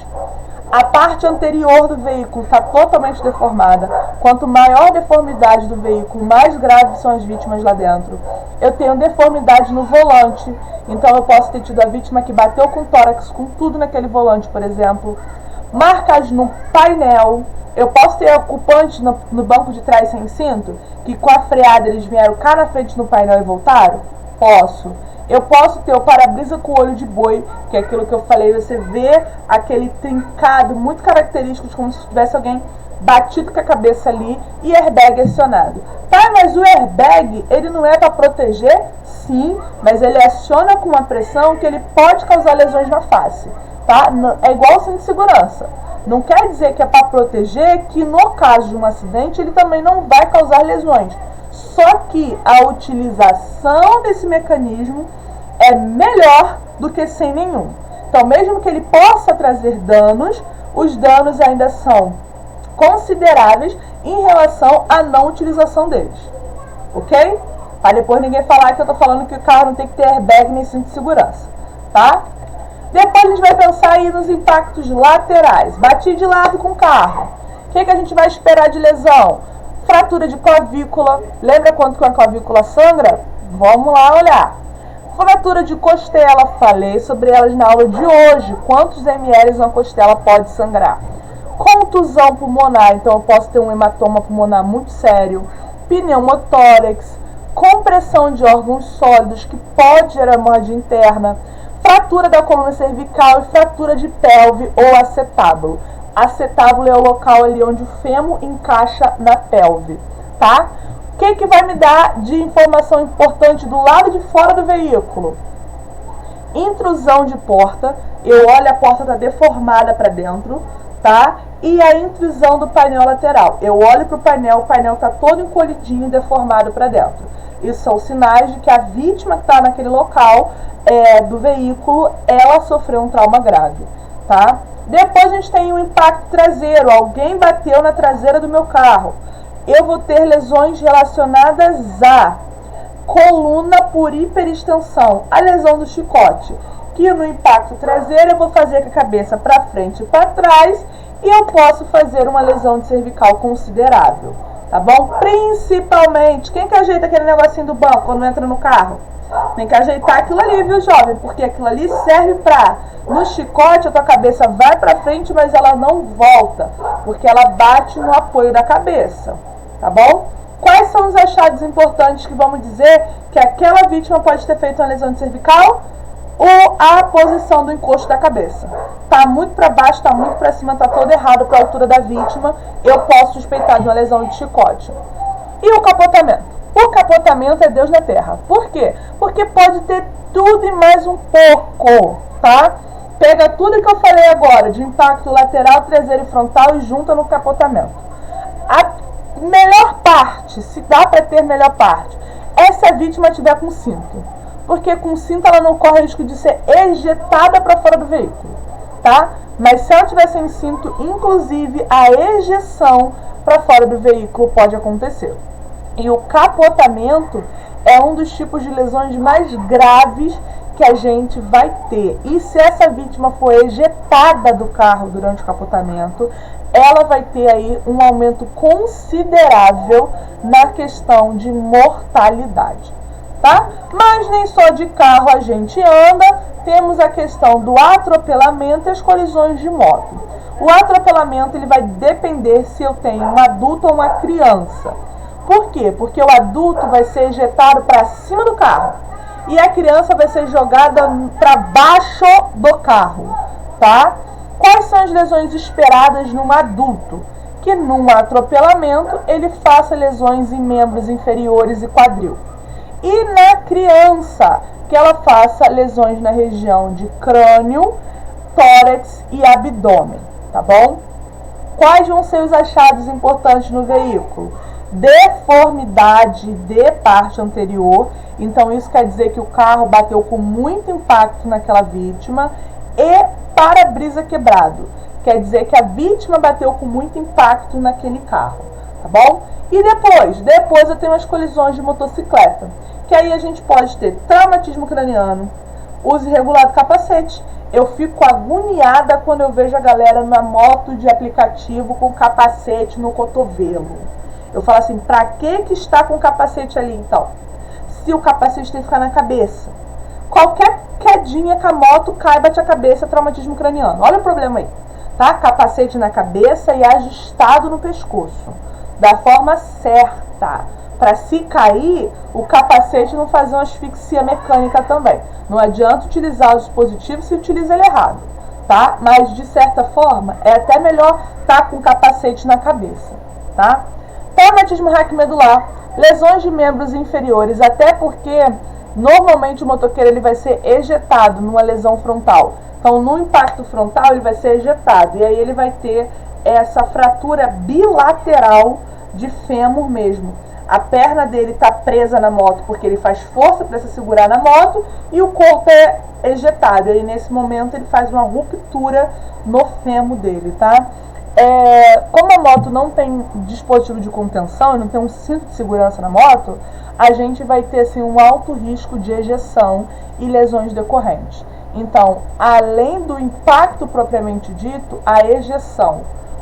A parte anterior do veículo está totalmente deformada. Quanto maior a deformidade do veículo, mais graves são as vítimas lá dentro. Eu tenho deformidade no volante, então eu posso ter tido a vítima que bateu com o tórax, com tudo naquele volante, por exemplo. Marcas no painel. Eu posso ter ocupantes no banco de trás sem cinto, que com a freada eles vieram cá na frente no painel e voltaram? Posso. Eu posso ter o para-brisa com olho de boi, que é aquilo que eu falei, você vê aquele trincado muito característico de como se tivesse alguém batido com a cabeça ali e airbag acionado. Tá, mas o airbag, ele não é para proteger? Sim, mas ele aciona com uma pressão que ele pode causar lesões na face, tá? É igual o cinto de segurança. Não quer dizer que é para proteger, que no caso de um acidente ele também não vai causar lesões. Só que a utilização desse mecanismo é melhor do que sem nenhum. Então, mesmo que ele possa trazer danos, os danos ainda são consideráveis em relação à não utilização deles. Ok? Para depois ninguém falar que eu estou falando que o carro não tem que ter airbag nem cinto de segurança. Tá? Depois a gente vai pensar aí nos impactos laterais. Bati de lado com o carro. O que a gente vai esperar de lesão? Fratura de clavícula. Lembra quanto que a clavícula sangra? Vamos lá olhar. Fratura de costela. Falei sobre elas na aula de hoje. Quantos ml uma costela pode sangrar? Contusão pulmonar. Então eu posso ter um hematoma pulmonar muito sério. Pneumotórax. Compressão de órgãos sólidos que pode gerar hemorragia interna. Fratura da coluna cervical e fratura de pelve ou acetábulo. Acetábulo é o local ali onde o fêmur encaixa na pelve, tá? O que vai me dar de informação importante do lado de fora do veículo? Intrusão de porta. Eu olho, a porta está deformada para dentro, tá? E a intrusão do painel lateral. Eu olho para o painel está todo encolhidinho, deformado para dentro. Isso são sinais de que a vítima que está naquele local do veículo, ela sofreu um trauma grave, tá? Depois a gente tem um impacto traseiro. Alguém bateu na traseira do meu carro. Eu vou ter lesões relacionadas à coluna por hiperextensão, a lesão do chicote, que no impacto traseiro eu vou fazer com a cabeça para frente e para trás, e eu posso fazer uma lesão de cervical considerável, tá bom? Principalmente, quem que ajeita aquele negocinho do banco quando entra no carro? Tem que ajeitar aquilo ali, viu, jovem? Porque aquilo ali serve pra... No chicote, a tua cabeça vai pra frente, mas ela não volta, porque ela bate no apoio da cabeça, tá bom? Quais são os achados importantes que vamos dizer que aquela vítima pode ter feito uma lesão de cervical? Ou a posição do encosto da cabeça. Tá muito para baixo, tá muito para cima, tá todo errado para a altura da vítima. Eu posso suspeitar de uma lesão de chicote. E o capotamento? O capotamento é Deus na terra. Por quê? Porque pode ter tudo e mais um pouco, tá? Pega tudo que eu falei agora, de impacto lateral, traseiro e frontal, e junta no capotamento. A melhor parte, se dá para ter melhor parte, é se a vítima estiver com cinto. Porque com cinto ela não corre risco de ser ejetada para fora do veículo, tá? Mas se ela estiver sem cinto, inclusive a ejeção para fora do veículo pode acontecer. E o capotamento é um dos tipos de lesões mais graves que a gente vai ter. E se essa vítima for ejetada do carro durante o capotamento, ela vai ter aí um aumento considerável na questão de mortalidade, tá? Mas nem só de carro a gente anda, temos a questão do atropelamento e as colisões de moto. O atropelamento ele vai depender se eu tenho um adulto ou uma criança. Por quê? Porque o adulto vai ser ejetado para cima do carro e a criança vai ser jogada para baixo do carro, tá? Quais são as lesões esperadas num adulto? Que num atropelamento ele faça lesões em membros inferiores e quadril. E na criança, que ela faça lesões na região de crânio, tórax e abdômen, tá bom? Quais vão ser os achados importantes no veículo? Deformidade de parte anterior, então isso quer dizer que o carro bateu com muito impacto naquela vítima, e para-brisa quebrado, quer dizer que a vítima bateu com muito impacto naquele carro, tá bom? E depois eu tenho as colisões de motocicleta, que aí a gente pode ter traumatismo craniano, uso irregular do capacete. Eu fico agoniada quando eu vejo a galera na moto de aplicativo com capacete no cotovelo. Eu falo assim, pra que está com o capacete ali então? Se o capacete tem que ficar na cabeça. Qualquer quedinha com a moto cai, bate a cabeça, traumatismo craniano. Olha o problema aí, tá? Capacete na cabeça e ajustado no pescoço, da forma certa. Para se cair, o capacete não fazer uma asfixia mecânica também. Não adianta utilizar o dispositivo se utiliza ele errado, tá? Mas de certa forma, é até melhor estar com o capacete na cabeça, tá? Traumatismo raquimedular, lesões de membros inferiores, até porque normalmente o motoqueiro ele vai ser ejetado numa lesão frontal. Então, no impacto frontal, ele vai ser ejetado. E aí ele vai ter essa fratura bilateral de fêmur mesmo. a perna dele está presa na moto porque ele faz força para se segurar na moto e o corpo é ejetado. E nesse momento ele faz uma ruptura no fêmur dele, tá? Como a moto não tem dispositivo de contenção e não tem um cinto de segurança na moto, a gente vai ter assim, um alto risco de ejeção e lesões decorrentes. Então, além do impacto propriamente dito, a ejeção.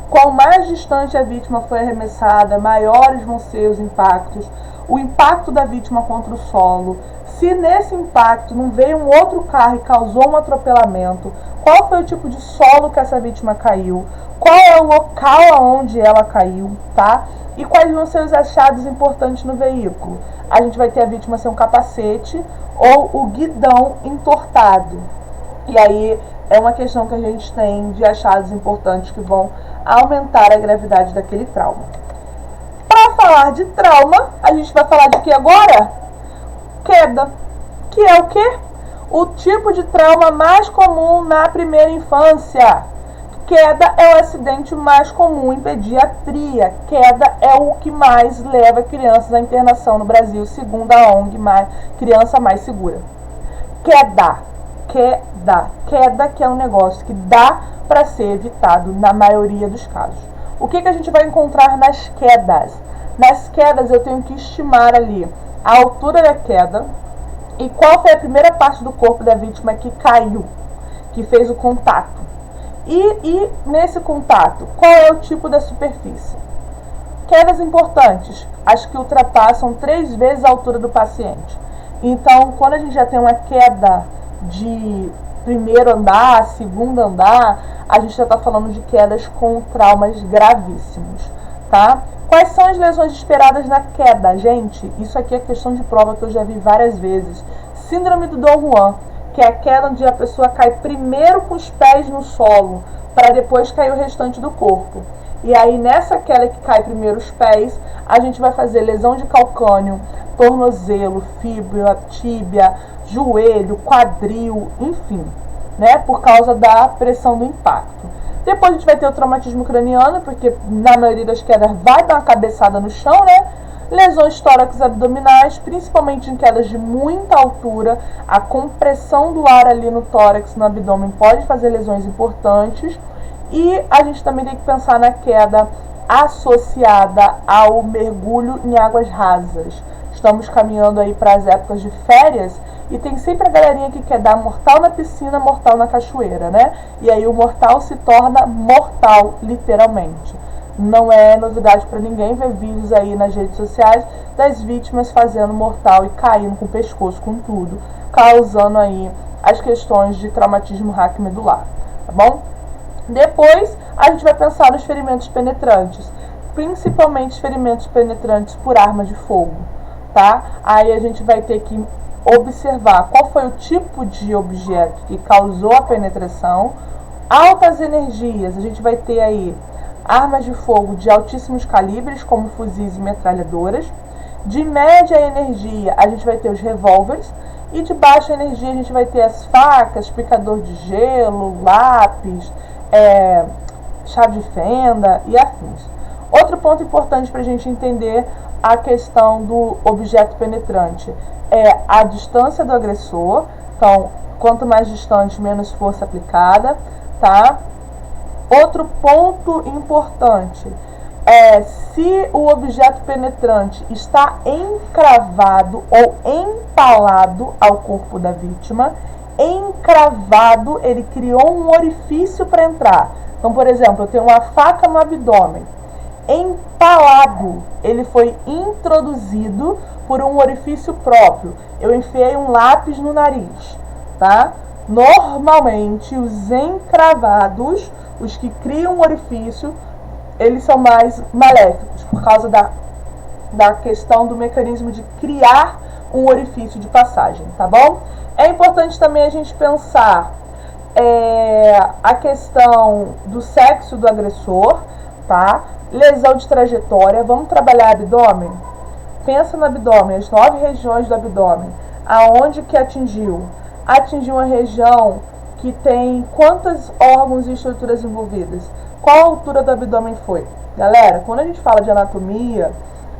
Quanto mais distante a vítima foi arremessada, maiores vão ser os impactos. O impacto da vítima contra o solo. Se nesse impacto não veio um outro carro e causou um atropelamento, qual foi o tipo de solo que essa vítima caiu? Qual é o local onde ela caiu, tá? E quais vão ser os achados importantes no veículo? A gente vai ter a vítima sem um capacete ou o guidão entortado. E aí é uma questão que a gente tem de achados importantes que vão aumentar a gravidade daquele trauma. Para falar de trauma, a gente vai falar de que agora? Queda. Que é o quê? O tipo de trauma mais comum na primeira infância. Queda é o acidente mais comum em pediatria. Queda é o que mais leva crianças à internação no Brasil, segundo a ONG Criança Mais Segura. Queda que é um negócio que dá para ser evitado na maioria dos casos. O que a gente vai encontrar nas quedas? Nas quedas eu tenho que estimar ali a altura da queda e qual foi a primeira parte do corpo da vítima que caiu, que fez o contato. E nesse contato, qual é o tipo da superfície? Quedas importantes, as que ultrapassam 3 vezes a altura do paciente. Então, quando a gente já tem uma queda de primeiro andar, segundo andar, a gente já está falando de quedas com traumas gravíssimos, tá? Quais são as lesões esperadas na queda? Gente, isso aqui é questão de prova que eu já vi várias vezes. Síndrome do Dom Juan, que é a queda onde a pessoa cai primeiro com os pés no solo, para depois cair o restante do corpo. E aí, nessa queda que cai primeiro os pés, a gente vai fazer lesão de calcânio, tornozelo, fíbula, tíbia, joelho, quadril, enfim, né? Por causa da pressão do impacto. Depois a gente vai ter o traumatismo craniano, porque na maioria das quedas vai dar uma cabeçada no chão, né? Lesões tórax abdominais, principalmente em quedas de muita altura. A compressão do ar ali no tórax, no abdômen, pode fazer lesões importantes. E a gente também tem que pensar na queda associada ao mergulho em águas rasas. Estamos caminhando aí para as épocas de férias e tem sempre a galerinha que quer dar mortal na piscina, mortal na cachoeira, né? E aí o mortal se torna mortal, literalmente. Não é novidade para ninguém ver vídeos aí nas redes sociais das vítimas fazendo mortal e caindo com o pescoço, com tudo, causando aí as questões de traumatismo raquimedular, tá bom? Depois, a gente vai pensar nos ferimentos penetrantes, principalmente ferimentos penetrantes por arma de fogo, tá? Aí a gente vai ter que observar qual foi o tipo de objeto que causou a penetração. Altas energias, a gente vai ter aí armas de fogo de altíssimos calibres, como fuzis e metralhadoras. De média energia, a gente vai ter os revólveres. E de baixa energia, a gente vai ter as facas, picador de gelo, lápis, chave de fenda e afins. Outro ponto importante para a gente entender a questão do objeto penetrante é a distância do agressor. Então, quanto mais distante, menos força aplicada, tá? Outro ponto importante é se o objeto penetrante está encravado ou empalado ao corpo da vítima. Encravado, ele criou um orifício para entrar. Então, por exemplo, eu tenho uma faca no abdômen. Empalado, ele foi introduzido por um orifício próprio. Eu enfiei um lápis no nariz, tá? Normalmente, os encravados, os que criam um orifício, eles são mais maléficos, por causa da questão do mecanismo de criar um orifício de passagem, tá bom? É importante também a gente pensar a questão do sexo do agressor, tá? Lesão de trajetória, vamos trabalhar abdômen? Pensa no abdômen, as 9 regiões do abdômen. Aonde que atingiu? Atingiu uma região que tem quantos órgãos e estruturas envolvidas? Qual a altura do abdômen foi? Galera, quando a gente fala de anatomia,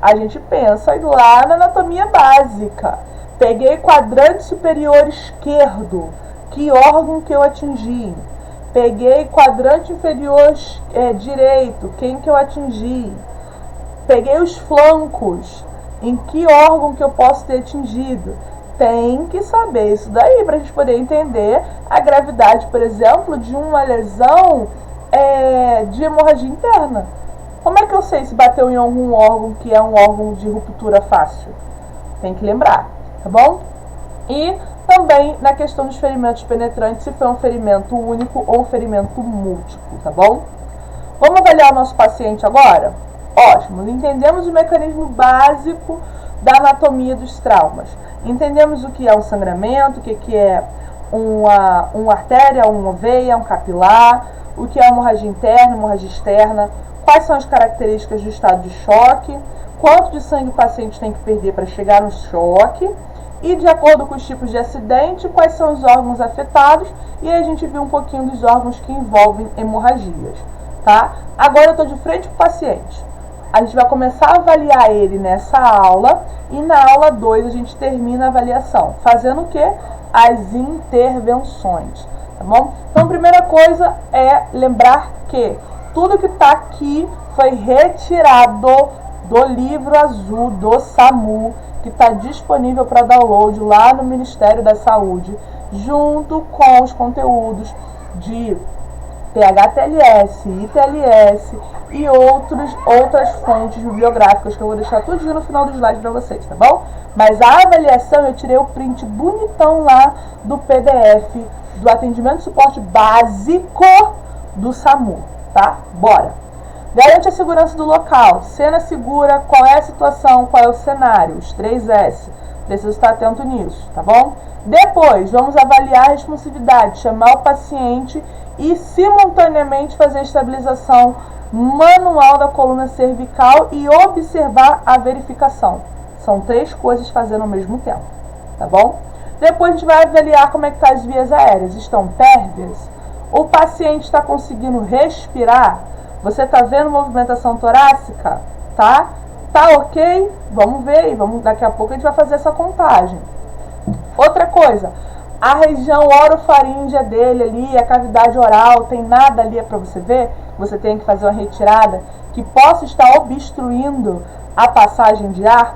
A gente pensa lá na anatomia básica. Peguei quadrante superior esquerdo. Que órgão que eu atingi? Peguei quadrante inferior direito. Quem que eu atingi? Peguei os flancos. Em que órgão que eu posso ter atingido? Tem que saber isso daí para a gente poder entender a gravidade, por exemplo, de uma lesão de hemorragia interna. Como é que eu sei se bateu em algum órgão que é um órgão de ruptura fácil? Tem que lembrar, tá bom? E também na questão dos ferimentos penetrantes, se foi um ferimento único ou um ferimento múltiplo, tá bom? Vamos avaliar o nosso paciente agora? Ótimo, entendemos o mecanismo básico da anatomia dos traumas. Entendemos o que é um sangramento, o que é uma artéria, uma veia, um capilar, o que é hemorragia interna, hemorragia externa, quais são as características do estado de choque, quanto de sangue o paciente tem que perder para chegar no choque, e de acordo com os tipos de acidente, quais são os órgãos afetados, e aí a gente viu um pouquinho dos órgãos que envolvem hemorragias, tá? Agora eu estou de frente para o paciente. A gente vai começar a avaliar ele nessa aula, e na aula 2 a gente termina a avaliação, fazendo o quê? As intervenções, tá bom? Então, a primeira coisa é lembrar que tudo que está aqui foi retirado do livro azul do SAMU, que está disponível para download lá no Ministério da Saúde, junto com os conteúdos de PHTLS, ITLS e outras fontes bibliográficas que eu vou deixar tudinho no final do slide para vocês, tá bom? Mas a avaliação eu tirei o print bonitão lá do PDF do atendimento e suporte básico do SAMU, tá? Bora! Garante a segurança do local. Cena segura, qual é a situação, qual é o cenário, os 3S. Preciso estar atento nisso, tá bom? Depois, vamos avaliar a responsividade, chamar o paciente e simultaneamente fazer a estabilização manual da coluna cervical e observar a verificação. São 3 coisas fazendo ao mesmo tempo, tá bom? Depois a gente vai avaliar como é que tá as vias aéreas. Estão pérvias? O paciente está conseguindo respirar? Você está vendo movimentação torácica? Tá? Tá ok? Vamos ver, daqui a pouco a gente vai fazer essa contagem. Outra coisa, a região orofaríngea dele ali, a cavidade oral, tem nada ali para você ver? Você tem que fazer uma retirada que possa estar obstruindo a passagem de ar?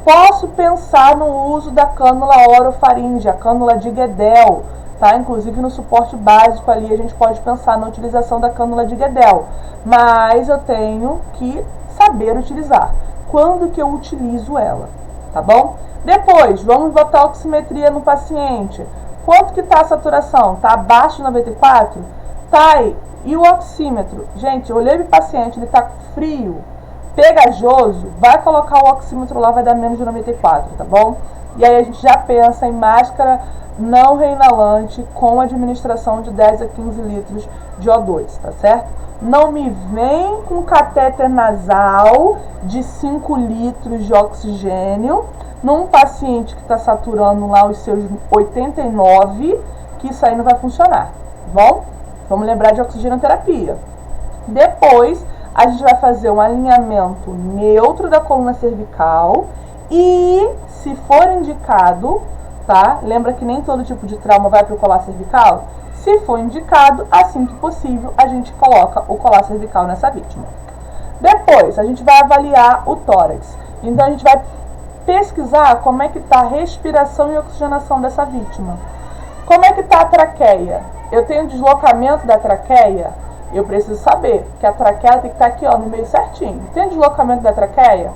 Posso pensar no uso da cânula orofaríngea, a cânula de Guedel, tá? Inclusive no suporte básico ali a gente pode pensar na utilização da cânula de Guedel, mas eu tenho que saber utilizar. Quando que eu utilizo ela, tá bom? Depois, vamos botar a oximetria no paciente. Quanto que está a saturação? Está abaixo de 94? Tá aí. E o oxímetro? Gente, eu olhei o paciente, ele está frio, pegajoso, vai colocar o oxímetro lá, vai dar menos de 94, tá bom? E aí a gente já pensa em máscara não reinalante com administração de 10 a 15 litros de O2, tá certo? Não me vem com catéter nasal de 5 litros de oxigênio num paciente que está saturando lá os seus 89, que isso aí não vai funcionar, tá bom? Vamos lembrar de oxigenoterapia. Depois, a gente vai fazer um alinhamento neutro da coluna cervical e, se for indicado, tá? Lembra que nem todo tipo de trauma vai para o colar cervical? Se for indicado, assim que possível, a gente coloca o colar cervical nessa vítima. Depois, a gente vai avaliar o tórax. Então, a gente vai pesquisar como é que está a respiração e oxigenação dessa vítima. Como é que está a traqueia? Eu tenho deslocamento da traqueia? Eu preciso saber que a traqueia tem que estar aqui, ó, no meio certinho. Tem deslocamento da traqueia?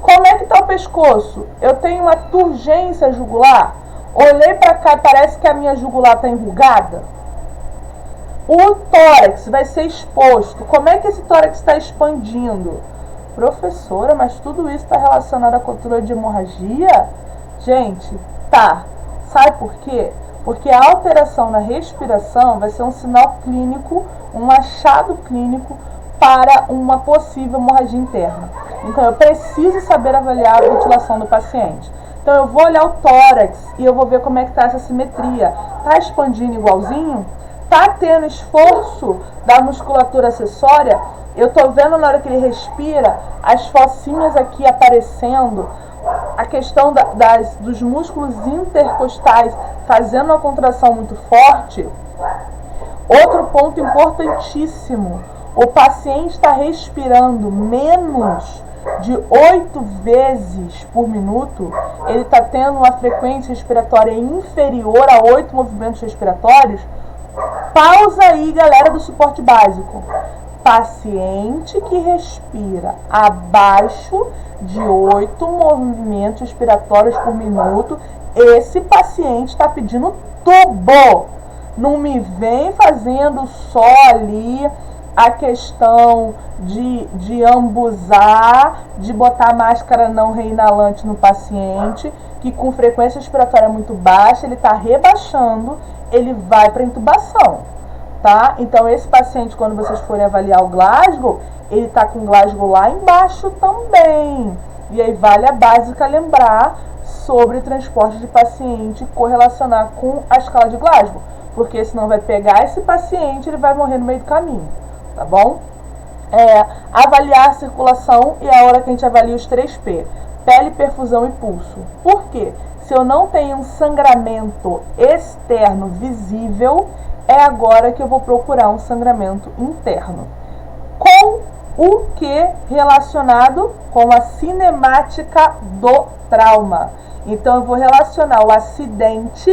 Como é que está o pescoço? Eu tenho uma turgência jugular? Olhei para cá e parece que a minha jugular está enrugada? O tórax vai ser exposto. Como é que esse tórax está expandindo? Professora, mas tudo isso está relacionado à controle de hemorragia? Gente, tá. Sabe por quê? Porque a alteração na respiração vai ser um sinal clínico, um achado clínico para uma possível hemorragia interna. Então, eu preciso saber avaliar a ventilação do paciente. Então, eu vou olhar o tórax e eu vou ver como é que está essa simetria. Está expandindo igualzinho? Está tendo esforço da musculatura acessória? Eu tô vendo na hora que ele respira as focinhas aqui aparecendo, a questão dos músculos intercostais fazendo uma contração muito forte. Outro ponto importantíssimo, o paciente está respirando menos de 8 vezes por minuto, ele está tendo uma frequência respiratória inferior a 8 movimentos respiratórios. Pausa aí, galera do suporte básico. Paciente que respira abaixo de 8 movimentos respiratórios por minuto, esse paciente está pedindo tubo. Não me vem fazendo só ali a questão de ambusar, de botar máscara não reinalante no paciente, que com frequência respiratória muito baixa, ele está rebaixando, ele vai para intubação, tá? Então, esse paciente, quando vocês forem avaliar o Glasgow, ele está com o Glasgow lá embaixo também. E aí vale a básica lembrar sobre transporte de paciente, correlacionar com a escala de Glasgow, porque senão vai pegar esse paciente e ele vai morrer no meio do caminho, tá bom? Avaliar a circulação e a hora que a gente avalia os 3P, pele, perfusão e pulso. Por quê? Se eu não tenho um sangramento externo visível, é agora que eu vou procurar um sangramento interno. Com o que relacionado com a cinemática do trauma. Então, eu vou relacionar o acidente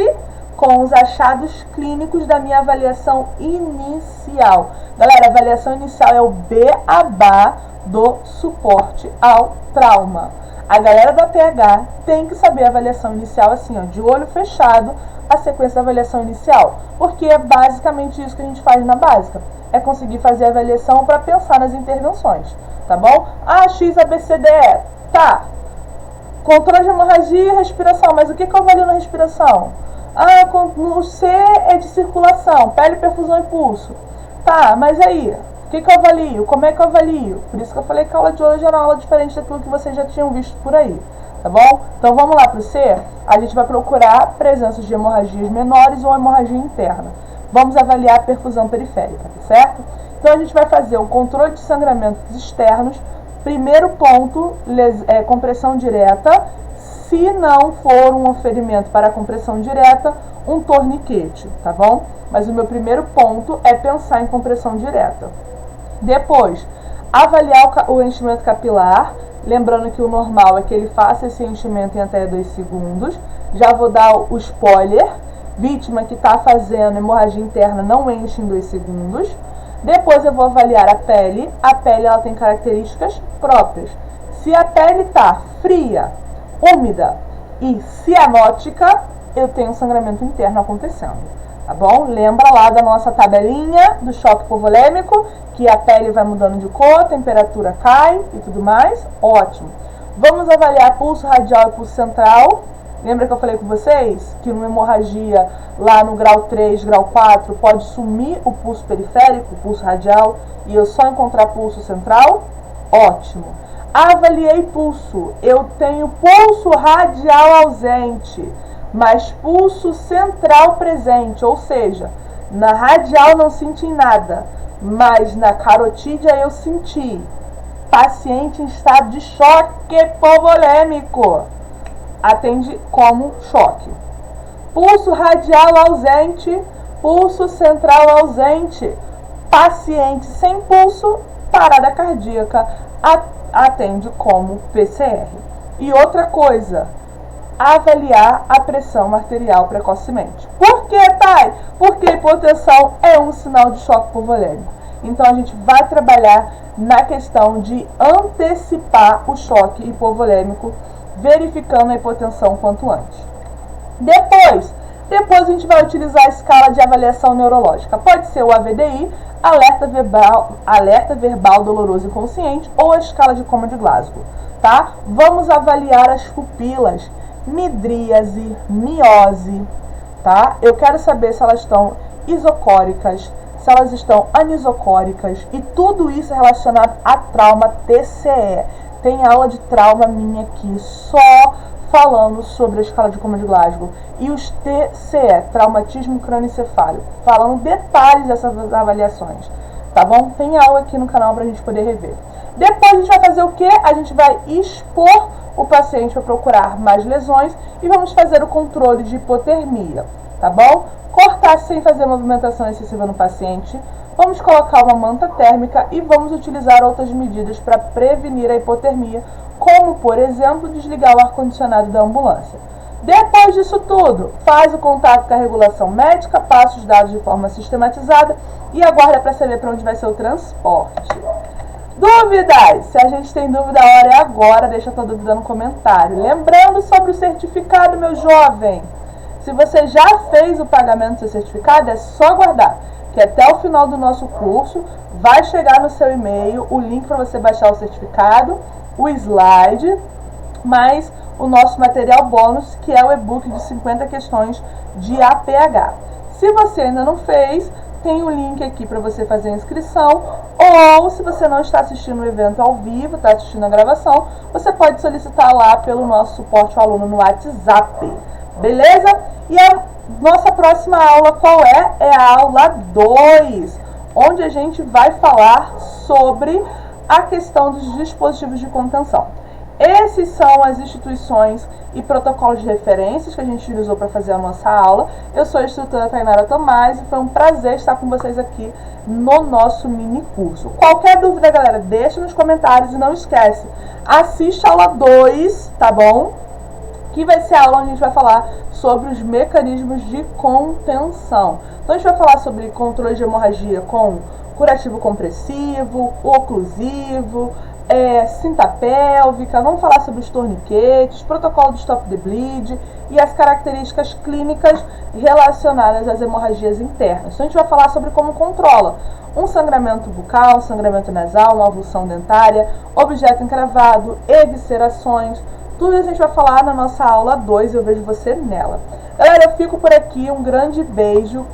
com os achados clínicos da minha avaliação inicial. Galera, a avaliação inicial é o beabá do suporte ao trauma. A galera da PH tem que saber a avaliação inicial assim, ó, de olho fechado, a sequência da avaliação inicial. Porque é basicamente isso que a gente faz na básica. É conseguir fazer a avaliação para pensar nas intervenções, tá bom? X, A, B, C, D, E. Tá. Controle de hemorragia e respiração. Mas o que eu avalio na respiração? No C é de circulação, pele, perfusão e pulso. Tá, mas aí, o que eu avalio? Como é que eu avalio? Por isso que eu falei que a aula de hoje era uma aula diferente daquilo que vocês já tinham visto por aí, tá bom? Então vamos lá para o C. A gente vai procurar presenças de hemorragias menores ou hemorragia interna. Vamos avaliar a perfusão periférica, certo? Então a gente vai fazer o controle de sangramentos externos. Primeiro ponto, compressão direta. Se não for um ferimento para compressão direta, um torniquete, tá bom? Mas o meu primeiro ponto é pensar em compressão direta. Depois, avaliar o enchimento capilar, lembrando que o normal é que ele faça esse enchimento em até 2 segundos. Já vou dar o spoiler, vítima que está fazendo hemorragia interna não enche em 2 segundos. Depois eu vou avaliar a pele ela tem características próprias. Se a pele está fria, úmida e cianótica, eu tenho sangramento interno acontecendo, tá bom? Lembra lá da nossa tabelinha do choque hipovolêmico, que a pele vai mudando de cor, a temperatura cai e tudo mais? Ótimo. Vamos avaliar pulso radial e pulso central. Lembra que eu falei com vocês que numa hemorragia lá no grau 3, grau 4, pode sumir o pulso periférico, o pulso radial, e eu só encontrar pulso central? Ótimo. Avaliei pulso. Eu tenho pulso radial ausente, mas pulso central presente, ou seja, na radial não senti nada, mas na carotídea eu senti. Paciente em estado de choque hipovolêmico. Atende como choque. Pulso radial ausente, pulso central ausente. Paciente sem pulso, parada cardíaca, atende como PCR. E outra coisa, avaliar a pressão arterial precocemente. Por que, Thay? Porque a hipotensão é um sinal de choque hipovolêmico. Então a gente vai trabalhar na questão de antecipar o choque hipovolêmico, verificando a hipotensão quanto antes. Depois a gente vai utilizar a escala de avaliação neurológica. Pode ser o AVDI, alerta verbal doloroso inconsciente, ou a escala de coma de Glasgow, tá? Vamos avaliar as pupilas, midríase, miose, tá? Eu quero saber se elas estão isocóricas, se elas estão anisocóricas, e tudo isso é relacionado a trauma TCE. Tem aula de trauma minha aqui só falando sobre a escala de coma de Glasgow e os TCE, traumatismo crânioencefálico, falando detalhes dessas avaliações. tá bom? Tem aula aqui no canal pra gente poder rever. Depois a gente vai fazer o quê? A gente vai expor o paciente para procurar mais lesões e vamos fazer o controle de hipotermia, tá bom? Cortar sem fazer movimentação excessiva no paciente, vamos colocar uma manta térmica e vamos utilizar outras medidas para prevenir a hipotermia, como, por exemplo, desligar o ar-condicionado da ambulância. Depois disso tudo, faz o contato com a regulação médica, passa os dados de forma sistematizada e aguarda para saber para onde vai ser o transporte. Dúvidas? Se a gente tem dúvida, a hora é agora, deixa a tua dúvida no comentário. Lembrando sobre o certificado, meu jovem, se você já fez o pagamento do seu certificado, é só aguardar, que até o final do nosso curso vai chegar no seu e-mail o link para você baixar o certificado, o slide, mais o nosso material bônus, que é o e-book de 50 questões de APH. Se você ainda não fez, tem o link aqui para você fazer a inscrição, ou se você não está assistindo o evento ao vivo, está assistindo a gravação, você pode solicitar lá pelo nosso suporte ao aluno no WhatsApp, beleza? E a nossa próxima aula qual é? É a aula 2, onde a gente vai falar sobre a questão dos dispositivos de contenção. Esses são as instituições e protocolos de referências que a gente utilizou para fazer a nossa aula. Eu sou a instrutora Tainara Tomás e foi um prazer estar com vocês aqui no nosso mini curso. Qualquer dúvida, galera, deixa nos comentários e não esquece, assiste a aula 2, tá bom? Que vai ser a aula onde a gente vai falar sobre os mecanismos de contenção. Então a gente vai falar sobre controle de hemorragia com curativo compressivo, oclusivo, cinta pélvica, vamos falar sobre os torniquetes, protocolo de stop the bleed e as características clínicas relacionadas às hemorragias internas. Então a gente vai falar sobre como controla um sangramento bucal, um sangramento nasal, uma avulsão dentária, objeto encravado, eviscerações, tudo isso a gente vai falar na nossa aula 2 e eu vejo você nela. Galera, eu fico por aqui, um grande beijo.